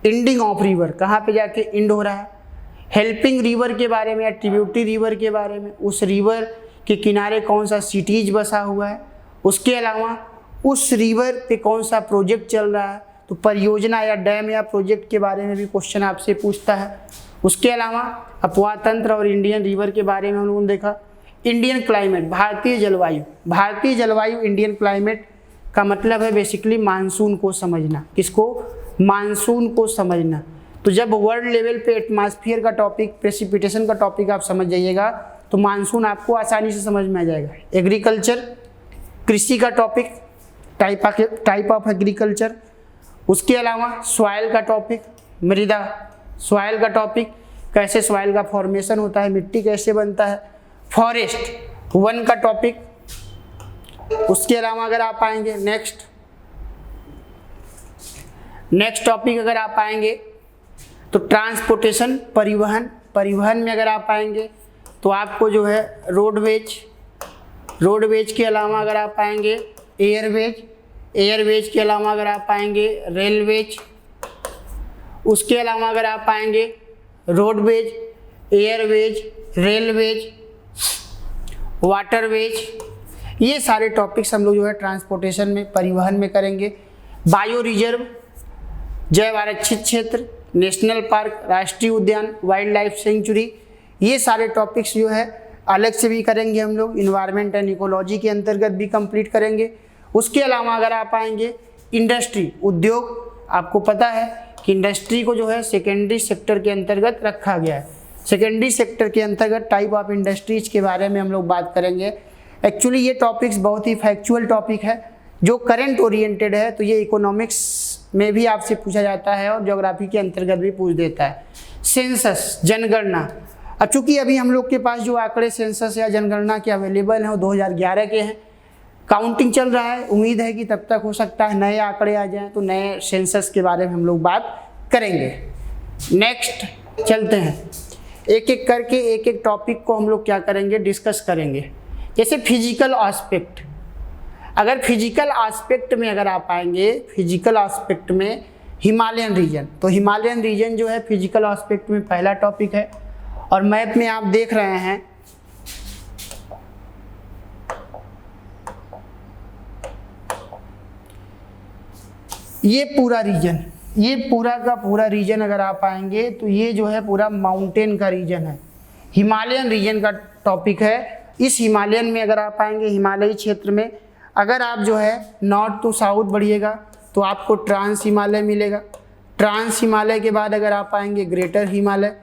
एंडिंग ऑफ रिवर, कहाँ पे जाके एंड हो रहा है। हेल्पिंग रिवर के बारे में या ट्रिब्यूटरी रिवर के बारे में, उस रिवर के किनारे कौन सा सिटीज बसा हुआ है। उसके अलावा उस रिवर पे कौन सा प्रोजेक्ट चल रहा है, तो परियोजना या डैम या प्रोजेक्ट के बारे में भी क्वेश्चन आपसे पूछता है। उसके अलावा अपवाह तंत्र और इंडियन रिवर के बारे में हम लोगों ने देखा। इंडियन क्लाइमेट, भारतीय जलवायु, भारतीय जलवायु इंडियन क्लाइमेट का मतलब है बेसिकली मानसून को समझना। किसको? मानसून को समझना। तो जब वर्ल्ड लेवल पे एटमॉस्फेयर का टॉपिक, प्रेसिपिटेशन का टॉपिक आप समझ जाइएगा तो मानसून आपको आसानी से समझ में आ जाएगा। एग्रीकल्चर, कृषि का टॉपिक, टाइप ऑफ एग्रीकल्चर। उसके अलावा सॉइल का टॉपिक, मृदा, सॉइल का टॉपिक, कैसे सॉइल का फॉर्मेशन होता है, मिट्टी कैसे बनता है। फॉरेस्ट, वन का टॉपिक। उसके अलावा अगर आप आएंगे नेक्स्ट टॉपिक अगर आप आएंगे तो ट्रांसपोर्टेशन, परिवहन में अगर आप आएंगे तो आपको जो है रोडवेज के अलावा अगर आप आएंगे एयरवेज के अलावा अगर आप आएंगे रेलवेज। उसके अलावा अगर आप आएंगे रोडवेज, एयरवेज, रेलवेज, वाटरवेज, ये सारे टॉपिक्स हम लोग जो है ट्रांसपोर्टेशन में, परिवहन में करेंगे। बायो रिजर्व, जैव आरक्षित क्षेत्र, नेशनल पार्क, राष्ट्रीय उद्यान, वाइल्ड लाइफ सेंचुरी, ये सारे टॉपिक्स जो है अलग से भी करेंगे हम लोग। इन्वायरमेंट एंड इकोलॉजी के अंतर्गत भी कंप्लीट करेंगे। उसके अलावा अगर आप आएंगे इंडस्ट्री, उद्योग, आपको पता है कि इंडस्ट्री को जो है सेकेंडरी सेक्टर के अंतर्गत रखा गया है। सेकेंडरी सेक्टर के अंतर्गत टाइप ऑफ इंडस्ट्रीज के बारे में हम लोग बात करेंगे। एक्चुअली ये टॉपिक्स बहुत ही फैक्चुअल टॉपिक है जो करंट ओरिएंटेड है, तो ये इकोनॉमिक्स में भी आपसे पूछा जाता है और ज्योग्राफी के अंतर्गत भी पूछ देता है। सेंसस, जनगणना। अब चूंकि अभी हम लोग के पास जो आंकड़े सेंसस या जनगणना के अवेलेबल हैं वो 2011 के हैं, काउंटिंग चल रहा है। उम्मीद है कि तब तक हो सकता है नए आंकड़े आ जाएं तो नए सेंसस के बारे में हम लोग बात करेंगे। नेक्स्ट चलते हैं, एक एक करके एक एक टॉपिक को हम लोग क्या करेंगे, डिस्कस करेंगे। जैसे फिजिकल एस्पेक्ट, अगर फिजिकल एस्पेक्ट में अगर आप आएंगे, फिजिकल एस्पेक्ट में हिमालयन रीजन, तो हिमालयन रीजन जो है फिजिकल एस्पेक्ट में पहला टॉपिक है। और मैप में आप देख रहे हैं ये पूरा का पूरा रीजन अगर आप आएंगे तो ये जो है पूरा माउंटेन का रीजन है, हिमालयन रीजन का टॉपिक है। इस हिमालयन में अगर आप आएंगे, हिमालयी क्षेत्र में अगर आप जो है नॉर्थ टू साउथ बढ़िएगा तो आपको ट्रांस हिमालय मिलेगा। ट्रांस हिमालय के बाद अगर आप आएंगे ग्रेटर हिमालय,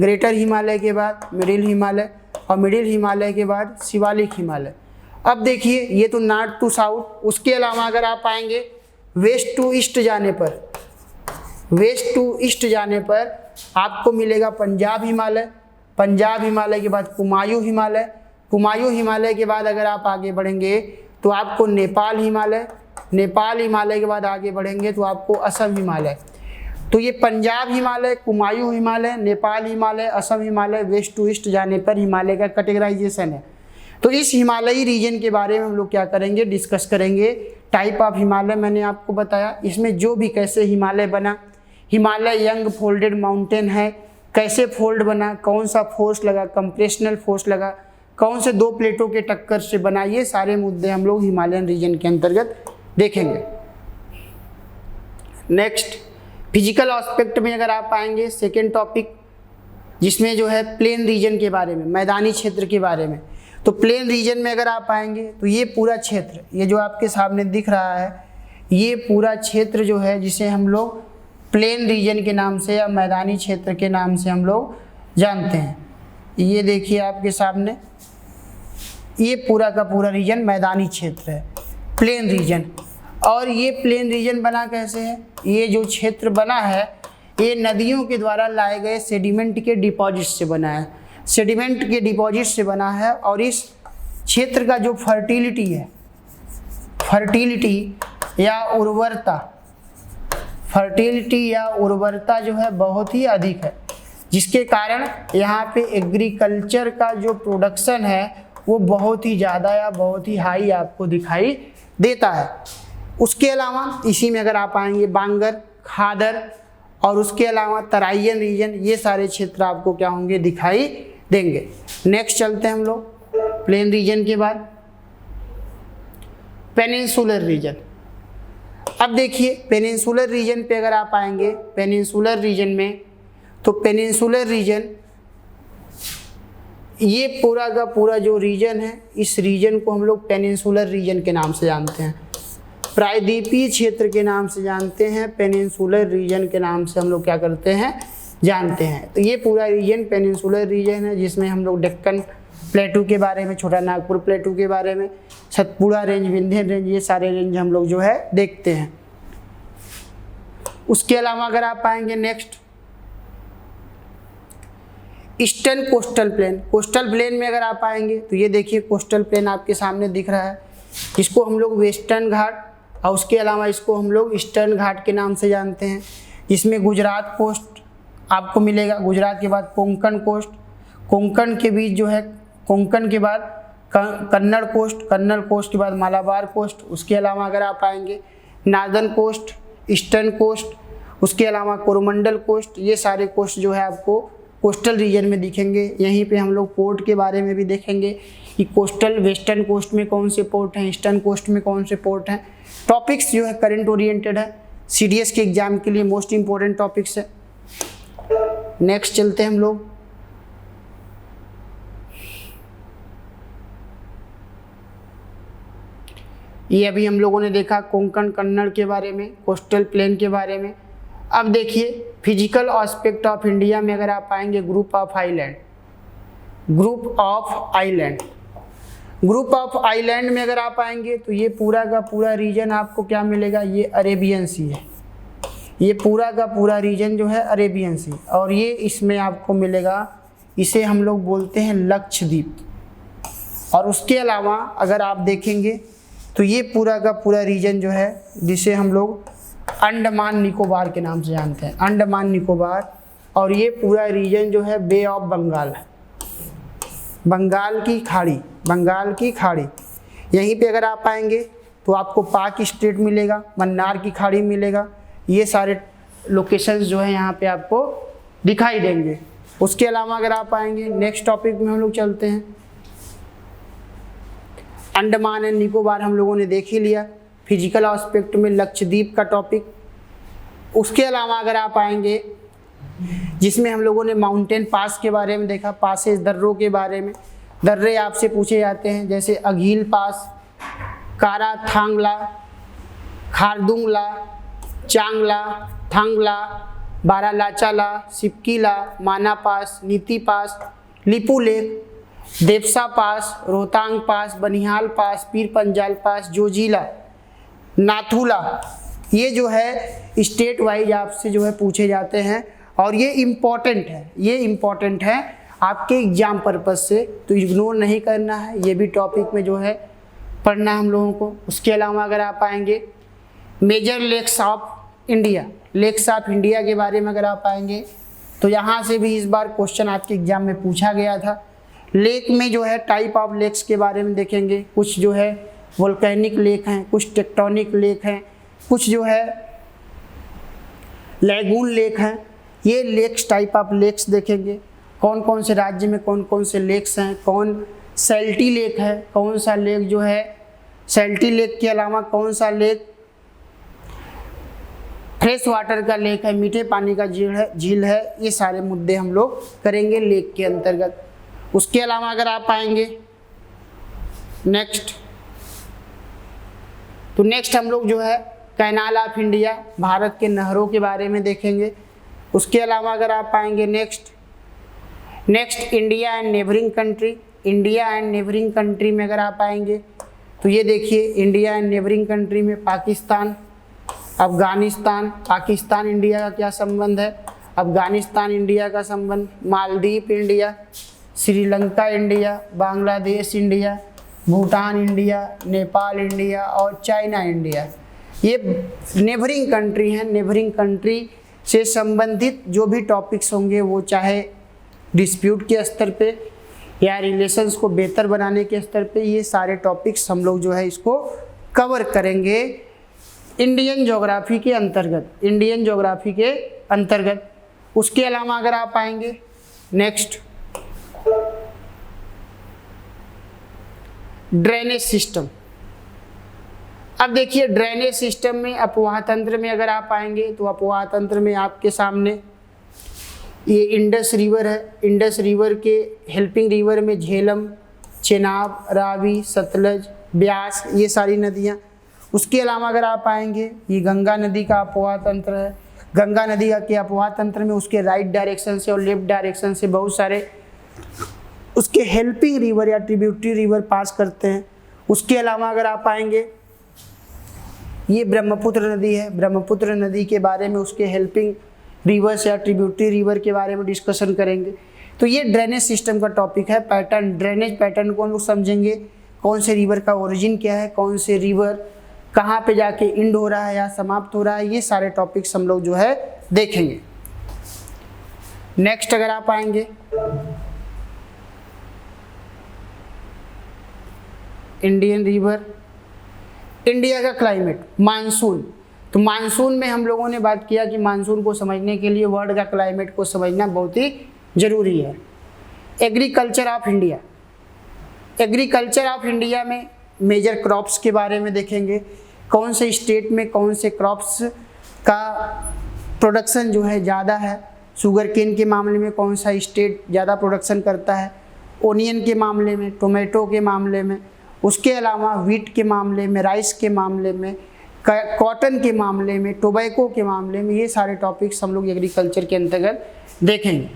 ग्रेटर हिमालय के बाद मिडिल हिमालय, और मिडिल हिमालय के बाद शिवालिक हिमालय। अब देखिए ये तो नॉर्थ टू साउथ। उसके अलावा अगर आप आएंगे वेस्ट टू ईस्ट जाने पर, वेस्ट टू ईस्ट जाने पर आपको मिलेगा पंजाब हिमालय, पंजाब हिमालय के बाद कुमायूं हिमालय, कुमायूं हिमालय के बाद अगर आप आगे बढ़ेंगे तो आपको नेपाल हिमालय, नेपाल हिमालय के बाद आगे बढ़ेंगे तो आपको असम हिमालय। तो ये Punjab Himalaya, Kumaon Himalaya, Nepal Himalaya, Assam Himalaya, west to east जाने पर हिमालय का कैटेगराइजेशन है। तो इस हिमालयी रीजन के बारे में हम लोग क्या करेंगे, डिस्कस करेंगे। टाइप ऑफ हिमालय मैंने आपको बताया, इसमें जो भी कैसे हिमालय बना, हिमालय यंग फोल्डेड माउंटेन है, कैसे फोल्ड बना, कौन सा फोर्स लगा, कंप्रेशनल फोर्स लगा, कौन से दो प्लेटों के टक्कर से बना, ये सारे मुद्दे हम लोग हिमालयन रीजन के अंतर्गत देखेंगे। नेक्स्ट फिजिकल एस्पेक्ट में अगर आप आएंगे, सेकेंड टॉपिक जिसमें जो है प्लेन रीजन के बारे में, मैदानी क्षेत्र के बारे में। तो प्लेन रीजन में अगर आप आएंगे तो ये पूरा क्षेत्र, ये जो आपके सामने दिख रहा है, ये पूरा क्षेत्र जो है जिसे हम लोग प्लेन रीजन के नाम से या मैदानी क्षेत्र के नाम से हम लोग जानते हैं। ये देखिए आपके सामने, ये पूरा का पूरा रीजन मैदानी क्षेत्र है, प्लेन रीजन। और ये प्लेन रीजन बना कैसे है, ये जो क्षेत्र बना है ये नदियों के द्वारा लाए गए सेडिमेंट के डिपॉजिट से बना है, सेडिमेंट के डिपॉजिट से बना है। और इस क्षेत्र का जो फर्टिलिटी है, फर्टिलिटी या उर्वरता, फर्टिलिटी या उर्वरता जो है बहुत ही अधिक है, जिसके कारण यहाँ पे एग्रीकल्चर का जो प्रोडक्शन है वो बहुत ही ज़्यादा या बहुत ही हाई आपको दिखाई देता है। उसके अलावा इसी में अगर आप आएंगे बांगर, खादर और उसके अलावा तराइयन रीजन, ये सारे क्षेत्र आपको क्या होंगे, दिखाई देंगे। नेक्स्ट चलते हैं हम लोग प्लेन रीजन के बाद पेनिनसुलर रीजन। अब देखिए पेनिनसुलर रीजन पे अगर आप आएंगे, पेनिनसुलर रीजन में, तो पेनिनसुलर रीजन ये पूरा का पूरा जो रीजन है, इस रीजन को हम लोग पेनिनसुलर रीजन के नाम से जानते हैं, प्रायद्वीपीय क्षेत्र के नाम से जानते हैं, पेनिनसुलर रीजन के नाम से हम लोग क्या करते हैं, जानते हैं। तो ये पूरा रीजन पेनिनसुलर रीजन है, जिसमें हम लोग डेक्कन प्लेटू के बारे में, छोटा नागपुर प्लेटू के बारे में, सतपुड़ा रेंज, विंध्य रेंज, ये सारे रेंज हम लोग जो है देखते हैं। उसके अलावा अगर आप आएंगे next eastern coastal plain, coastal plain में अगर आप आएंगे तो ये देखिए कोस्टल प्लेन आपके सामने दिख रहा है, इसको हम लोग वेस्टर्न घाट और उसके अलावा इसको हम लोग ईस्टर्न घाट के नाम से जानते हैं। इसमें गुजरात कोस्ट आपको मिलेगा, गुजरात के बाद कोंकण कोस्ट, कोंकण के बीच जो है, कोंकण के बाद कन्नड़ कोस्ट, कन्नड़ कोस्ट के बाद मालाबार कोस्ट। उसके अलावा अगर आप आएंगे नार्दर्न कोस्ट, ईस्टर्न कोस्ट, उसके अलावा कोरोमंडल कोस्ट, ये सारे कोस्ट जो है आपको कोस्टल रीजन में दिखेंगे। यहीं पे हम लोग पोर्ट के बारे में भी देखेंगे कि कोस्टल वेस्टर्न कोस्ट में कौन से पोर्ट हैं, ईस्टर्न कोस्ट में कौन से पोर्ट हैं। टॉपिक्स जो है करंट ओरिएंटेड है, सीडीएस के एग्जाम के लिए मोस्ट इंपॉर्टेंट टॉपिक्स है। नेक्स्ट चलते हैं हम लोग ये अभी हम लोगों ने देखा कोंकण कन्नड़ के बारे में, कोस्टल प्लेन के बारे में। अब देखिए फिजिकल एस्पेक्ट ऑफ इंडिया में अगर आप आएंगे group of island, group of island, group of island में अगर आप आएंगे तो ये पूरा का पूरा रीजन आपको क्या मिलेगा, ये अरेबियन सी है, ये पूरा का पूरा रीजन जो है अरेबियन सी, और ये इसमें आपको मिलेगा, इसे हम लोग बोलते हैं लक्षद्वीप। और उसके अलावा अगर आप देखेंगे तो ये पूरा का पूरा रीजन जो है जिसे हम लोग अंडमान निकोबार के नाम से जानते हैं, अंडमान निकोबार। और ये पूरा रीजन जो है बे ऑफ बंगाल है, बंगाल की खाड़ी, बंगाल की खाड़ी। यहीं पे अगर आप आएंगे तो आपको पाक स्टेट मिलेगा, मन्नार की खाड़ी मिलेगा, ये सारे लोकेशंस जो है यहाँ पे आपको दिखाई देंगे। उसके अलावा अगर आप आएंगे नेक्स्ट टॉपिक में हम लोग चलते हैं, अंडमान एंड निकोबार हम लोगों ने देख ही लिया। फिजिकल एस्पेक्ट में लक्षद्वीप का टॉपिक, उसके अलावा अगर आप आएंगे, जिसमें हम लोगों ने माउंटेन पास के बारे में देखा, पासेस दर्रों के बारे में। दर्रे आपसे पूछे जाते हैं, जैसे अघील पास, कारा थांगला, खारदुंगला, चांगला, थांगला, बारालाचाला, सिपकीला, माना पास, नीति पास, लिपू लेक, देवसा पास, रोहतांग पास, बनिहाल पास, पीर पंजाल पास, जोजिला, नाथुला, ये जो है स्टेट वाइज आपसे जो है पूछे जाते हैं और ये इम्पॉर्टेंट है, ये इम्पॉर्टेंट है आपके एग्जाम पर्पज से, तो इग्नोर नहीं करना है, ये भी टॉपिक में जो है पढ़ना है हम लोगों को। उसके अलावा अगर आप आएंगे major lakes of India, lakes of India के बारे में अगर आप आएंगे तो यहाँ से भी इस बार क्वेश्चन आपके एग्जाम में पूछा गया था। लेक में जो है टाइप ऑफ लेक्स के बारे में देखेंगे, कुछ जो है वोल्केनिक लेक हैं, कुछ टेक्टोनिक लेक हैं, कुछ जो है लैगून लेक हैं। ये लेक्स, टाइप ऑफ लेक्स देखेंगे, कौन कौन से राज्य में कौन कौन से लेक्स हैं, कौन सैल्टी लेक है, कौन सा लेक जो है सैल्टी लेक के अलावा कौन सा लेक फ्रेश वाटर का लेक है, मीठे पानी का झील है। ये सारे मुद्दे हम लोग करेंगे लेक के अंतर्गत। उसके अलावा अगर आप आएंगे नेक्स्ट, तो नेक्स्ट हम लोग जो है कैनाल ऑफ इंडिया, भारत के नहरों के बारे में देखेंगे। उसके अलावा अगर आप आएंगे next India and neighbouring country, India and neighbouring country में अगर आप आएंगे तो ये देखिए इंडिया एंड नेबरिंग कंट्री में पाकिस्तान, अफगानिस्तान, पाकिस्तान इंडिया का क्या संबंध है, अफगानिस्तान इंडिया का संबंध, Maldives India, Sri Lanka India, Bangladesh India, Bhutan India, Nepal India और चाइना इंडिया। ये नेबरिंग कंट्री हैं। नेबरिंग कंट्री से संबंधित जो भी टॉपिक्स होंगे वो चाहे डिस्प्यूट के स्तर पे या रिलेशंस को बेहतर बनाने के स्तर पे, ये सारे टॉपिक्स हम लोग जो है इसको कवर करेंगे इंडियन ज्योग्राफी के अंतर्गत, इंडियन ज्योग्राफी के अंतर्गत। उसके अलावा अगर आप आएंगे नेक्स्ट ड्रेनेज सिस्टम। अब देखिए ड्रेनेज सिस्टम में अपवाह तंत्र में अगर आप आएंगे तो अपवाह तंत्र में आपके सामने ये इंडस रिवर है। इंडस रिवर के हेल्पिंग रिवर में झेलम, चेनाब, रावी, सतलज, ब्यास, ये सारी नदियाँ। उसके अलावा अगर आप आएंगे ये गंगा नदी का अपवाह तंत्र है। गंगा नदी के अपवाह तंत्र में उसके राइट डायरेक्शन से और लेफ्ट डायरेक्शन से बहुत सारे उसके हेल्पिंग रिवर या ट्रिब्यूटरी रिवर पास करते हैं। उसके अलावा अगर आप आएंगे ये ब्रह्मपुत्र नदी है। ब्रह्मपुत्र नदी के बारे में उसके हेल्पिंग रिवर्स या ट्रिब्यूटरी रिवर के बारे में डिस्कशन करेंगे। तो ये ड्रेनेज सिस्टम का टॉपिक है। पैटर्न, ड्रेनेज पैटर्न को हम लोग समझेंगे, कौन से रिवर का ओरिजिन क्या है, कौन से रिवर कहाँ पे जाके इंड हो रहा है या समाप्त हो रहा है, ये सारे टॉपिक्स हम लोग जो है देखेंगे। नेक्स्ट अगर आप आएंगे इंडियन रिवर, इंडिया का क्लाइमेट, मानसून। तो मानसून में हम लोगों ने बात किया कि मानसून को समझने के लिए वर्ल्ड का क्लाइमेट को समझना बहुत ही जरूरी है। Agriculture of India, agriculture of India में मेजर क्रॉप्स के बारे में देखेंगे, कौन से स्टेट में कौन से क्रॉप्स का प्रोडक्शन जो है ज़्यादा है। शुगर केन के मामले में कौन सा स्टेट ज़्यादा प्रोडक्शन करता है, ओनियन के मामले में, टोमेटो के मामले में, उसके अलावा व्हीट के मामले में, राइस के मामले में, कॉटन के मामले में, टोबैको के मामले में, ये सारे टॉपिक्स हम लोग एग्रीकल्चर के अंतर्गत देखेंगे।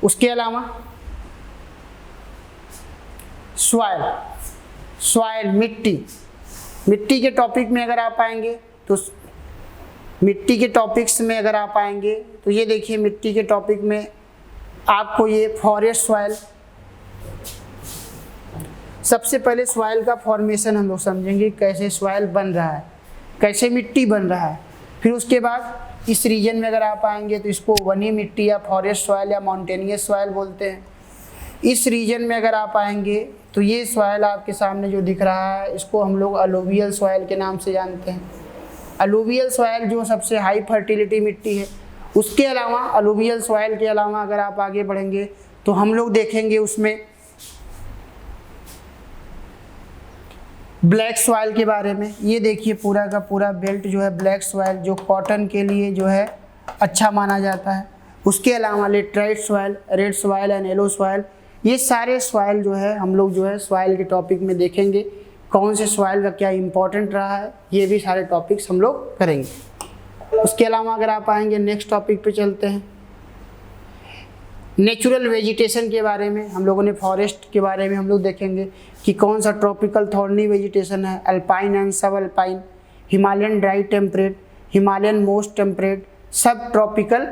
उसके अलावा सॉइल, सॉइल मिट्टी, मिट्टी के टॉपिक में अगर आप आएंगे तो मिट्टी के टॉपिक्स में अगर आप आएंगे तो ये देखिए मिट्टी के टॉपिक में आपको ये फॉरेस्ट सॉइल, सबसे पहले सॉइल का फॉर्मेशन हम लोग समझेंगे, कैसे सॉइल बन रहा है, कैसे मिट्टी बन रहा है। फिर उसके बाद इस रीजन में अगर आप आएंगे तो इसको वनी मिट्टी या फॉरेस्ट सॉइल या माउंटेनियस सॉइल बोलते हैं। इस रीजन में अगर आप आएंगे तो ये सॉइल आपके सामने जो दिख रहा है इसको हम लोग अलुवियल सॉइल के नाम से जानते हैं। अलुवियल सॉइल जो सबसे हाई फर्टिलिटी मिट्टी है। उसके अलावा अलुवियल सॉइल के अलावा अगर आप आगे बढ़ेंगे तो हम लोग देखेंगे उसमें ब्लैक सॉइल के बारे में, ये देखिए पूरा का पूरा बेल्ट जो है ब्लैक सॉइल जो कॉटन के लिए जो है अच्छा माना जाता है। उसके अलावा laterite soil, red soil and yellow soil, ये सारे सॉइल जो है हम लोग जो है सॉइल के टॉपिक में देखेंगे कौन से सॉइल का क्या इंपॉर्टेंट रहा है, ये भी सारे टॉपिक्स हम लोग करेंगे। उसके अलावा अगर आप आएंगे नेक्स्ट टॉपिक पे चलते हैं, नेचुरल वेजिटेशन के बारे में हम लोगों ने, फॉरेस्ट के बारे में हम लोग देखेंगे कि कौन सा ट्रॉपिकल थॉर्नी वेजिटेशन है, अल्पाइन एंड सब alpine, Himalayan dry temperate, Himalayan most temperate, सब ट्रॉपिकल,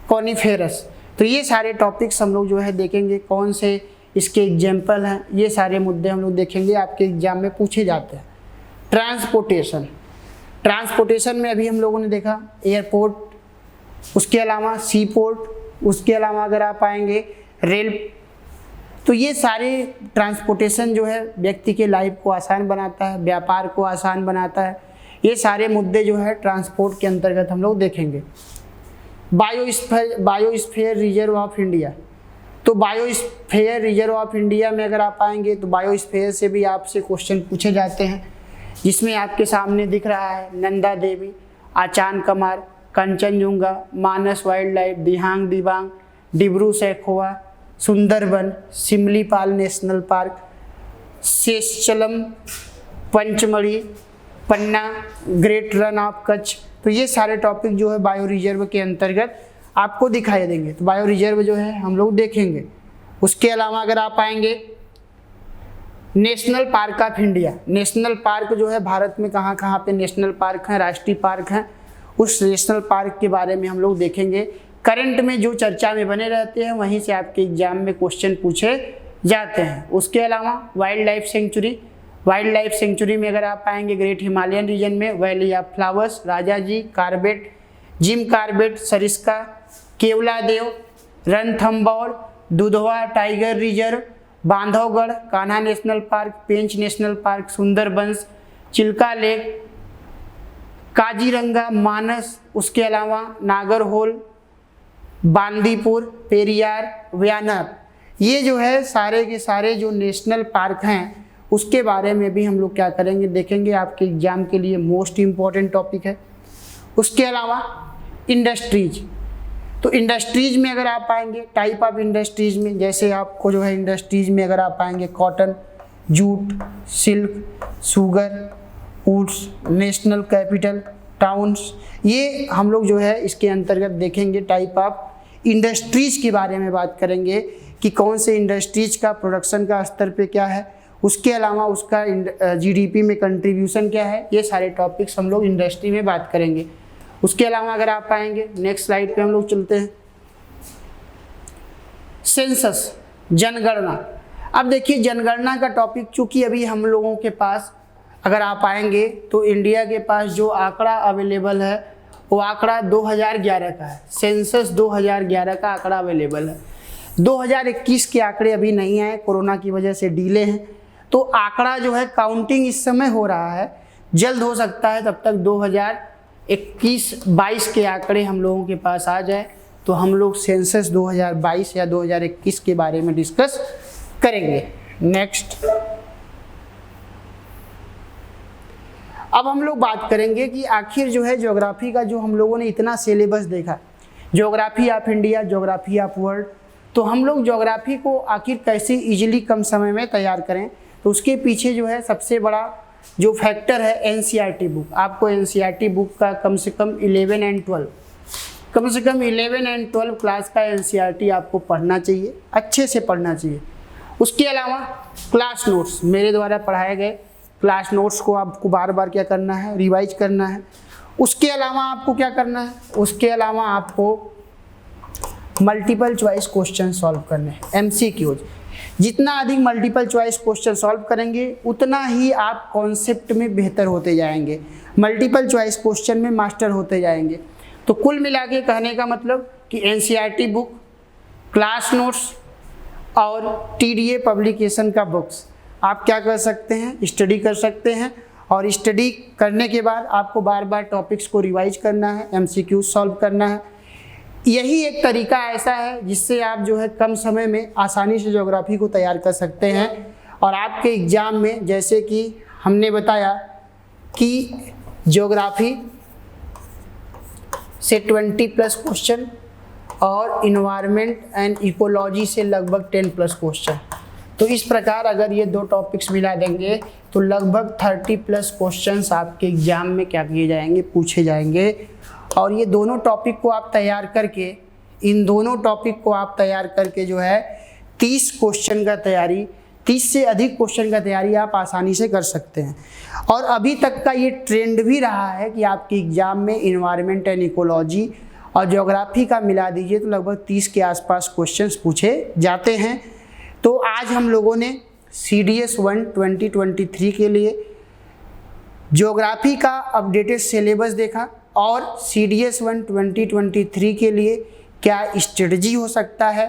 कॉनिफेरस। तो ये सारे टॉपिक्स हम लोग जो है देखेंगे, कौन से इसके एग्जाम्पल हैं, ये सारे मुद्दे हम लोग देखेंगे, आपके एग्जाम में पूछे जाते हैं। ट्रांसपोर्टेशन, ट्रांसपोर्टेशन में अभी हम लोगों ने देखा एयरपोर्ट, उसके अलावा सी पोर्ट, उसके अलावा अगर आप आएंगे रेल। तो ये सारे ट्रांसपोर्टेशन जो है व्यक्ति के लाइफ को आसान बनाता है, व्यापार को आसान बनाता है, ये सारे मुद्दे जो है ट्रांसपोर्ट के अंतर्गत हम लोग देखेंगे। बायोस्फीयर रिजर्व ऑफ इंडिया, तो बायोस्फीयर रिजर्व ऑफ इंडिया में अगर आप आएंगे तो बायोस्फीयर से भी आपसे क्वेश्चन पूछे जाते हैं, जिसमें आपके सामने दिख रहा है Nanda Devi, Achanakmar, Kanchenjunga, Manas wild life, Dihang Dibang, Dibru Saikhowa, Sundarban, Simlipal national park, Seshachalam, Pachmarhi, Panna, great Rann of Kutch. तो ये सारे टॉपिक जो है बायो रिजर्व के अंतर्गत आपको दिखाई देंगे, तो बायो रिजर्व जो है हम लोग देखेंगे। उसके अलावा अगर आप आएंगे national park of India, national park जो है भारत में कहाँ कहाँ पे नेशनल पार्क हैं, राष्ट्रीय पार्क हैं, उस नेशनल पार्क के बारे में हम लोग देखेंगे। करंट में जो चर्चा में बने रहते हैं वहीं से आपके एग्जाम में क्वेश्चन पूछे जाते हैं। उसके अलावा wild life sanctuary, wild life sanctuary में अगर आप आएंगे ग्रेट हिमालयन रीजन में valley of flowers, Rajaji, Corbett, Jim Corbett, Sariska, Keoladeo, Ranthambore, Dudhwa tiger reserve, Bandhavgarh, Kanha national park, Pench national park, Sundarbans, Chilika lake, Kaziranga, Manas, उसके अलावा नागरहोल, बांदीपुर, पेरियार, व्यानर, ये जो है सारे के सारे जो नेशनल पार्क हैं उसके बारे में भी हम लोग क्या करेंगे देखेंगे, आपके एग्जाम के लिए मोस्ट इम्पॉर्टेंट टॉपिक है। उसके अलावा इंडस्ट्रीज, तो इंडस्ट्रीज में अगर आप आएंगे टाइप ऑफ इंडस्ट्रीज में, जैसे आपको जो है इंडस्ट्रीज में अगर आप आएंगे cotton, jute, silk, sugar, woods, national capital, towns, ये हम लोग जो है इसके अंतर्गत देखेंगे। टाइप ऑफ इंडस्ट्रीज के बारे में बात करेंगे कि कौन से इंडस्ट्रीज का प्रोडक्शन का स्तर पे क्या है, उसके अलावा उसका जीडीपी में कंट्रीब्यूशन क्या है, ये सारे टॉपिक्स हम लोग इंडस्ट्री में बात करेंगे। उसके अलावा अगर आप आएंगे नेक्स्ट स्लाइड पे हम लोग चलते हैं, सेंसस, जनगणना। अब देखिए जनगणना का टॉपिक चूंकि अभी हम लोगों के पास अगर आप आएंगे तो इंडिया के पास जो आंकड़ा अवेलेबल है वो आंकड़ा 2011 का है, सेंसस 2011 का आंकड़ा अवेलेबल है। 2021 के आंकड़े अभी नहीं आए, कोरोना की वजह से डिले हैं, तो आंकड़ा जो है काउंटिंग इस समय हो रहा है, जल्द हो सकता है तब तक 2021-22 के आंकड़े हम लोगों के पास आ जाए तो हम लोग सेंसस 2022 या 2021 के बारे में डिस्कस करेंगे। नेक्स्ट, अब हम लोग बात करेंगे कि आखिर जो है ज्योग्राफी का जो हम लोगों ने इतना सिलेबस देखा, geography of India, geography of world, तो हम लोग ज्योग्राफी को आखिर कैसे इजीली कम समय में तैयार करें, तो उसके पीछे जो है सबसे बड़ा जो फैक्टर है एनसीईआरटी बुक। आपको एनसीईआरटी बुक का कम से कम 11 एंड 12, कम से कम 11 एंड 12 क्लास का एनसीईआरटी आपको पढ़ना चाहिए, अच्छे से पढ़ना चाहिए। उसके अलावा क्लास नोट्स, मेरे द्वारा पढ़ाए गए क्लास नोट्स को आपको बार बार क्या करना है, रिवाइज करना है। उसके अलावा आपको क्या करना है, उसके अलावा आपको मल्टीपल चॉइस क्वेश्चन सॉल्व करने हैं, एमसीक्यूज। जितना अधिक मल्टीपल चॉइस क्वेश्चन सॉल्व करेंगे उतना ही आप कॉन्सेप्ट में बेहतर होते जाएंगे, मल्टीपल चॉइस क्वेश्चन में मास्टर होते जाएंगे। तो कुल मिला के कहने का मतलब कि एनसीईआरटी बुक, क्लास नोट्स और टीडीए पब्लिकेशन का बुक्स आप क्या कर सकते हैं, स्टडी कर सकते हैं, और स्टडी करने के बाद आपको बार बार टॉपिक्स को रिवाइज करना है, एमसीक्यू सॉल्व करना है। यही एक तरीका ऐसा है जिससे आप जो है कम समय में आसानी से ज्योग्राफी को तैयार कर सकते हैं और आपके एग्ज़ाम में, जैसे कि हमने बताया कि ज्योग्राफी से 20+ क्वेश्चन और इन्वायरमेंट एंड इकोलॉजी से लगभग 10+ क्वेश्चन। तो इस प्रकार अगर ये 2 टॉपिक्स मिला देंगे तो लगभग 30+ क्वेश्चंस आपके एग्जाम में क्या किए जाएंगे, पूछे जाएंगे। और ये दोनों टॉपिक को आप तैयार करके, इन दोनों टॉपिक को आप तैयार करके जो है 30 क्वेश्चन का तैयारी, 30 से अधिक क्वेश्चन का तैयारी आप आसानी से कर सकते हैं। और अभी तक का ये ट्रेंड भी रहा है कि आपके एग्जाम में इन्वायरमेंट एंड इकोलॉजी और ज्योग्राफी का मिला दीजिए तो लगभग 30 के आसपास क्वेश्चंस पूछे जाते हैं। तो आज हम लोगों ने CDS 1 2023 के लिए ज्योग्राफी का अपडेटेड सिलेबस देखा और CDS 1 2023 के लिए क्या स्ट्रेटजी हो सकता है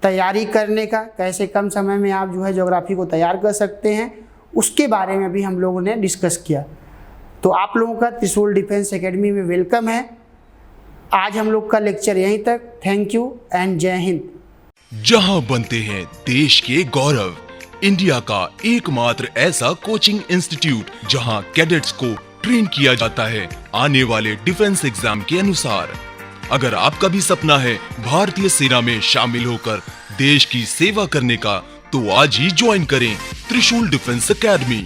तैयारी करने का, कैसे कम समय में आप जो है ज्योग्राफी को तैयार कर सकते हैं, उसके बारे में भी हम लोगों ने डिस्कस किया। तो आप लोगों का त्रिशूल डिफेंस एकेडमी में वेलकम है। आज हम लोग का लेक्चर यहीं तक। थैंक यू एंड जय हिंद। जहां बनते हैं देश के गौरव, इंडिया का एकमात्र ऐसा कोचिंग इंस्टीट्यूट जहां कैडेट्स को ट्रेन किया जाता है आने वाले डिफेंस एग्जाम के अनुसार। अगर आपका भी सपना है भारतीय सेना में शामिल होकर देश की सेवा करने का, तो आज ही ज्वाइन करें त्रिशूल डिफेंस एकेडमी।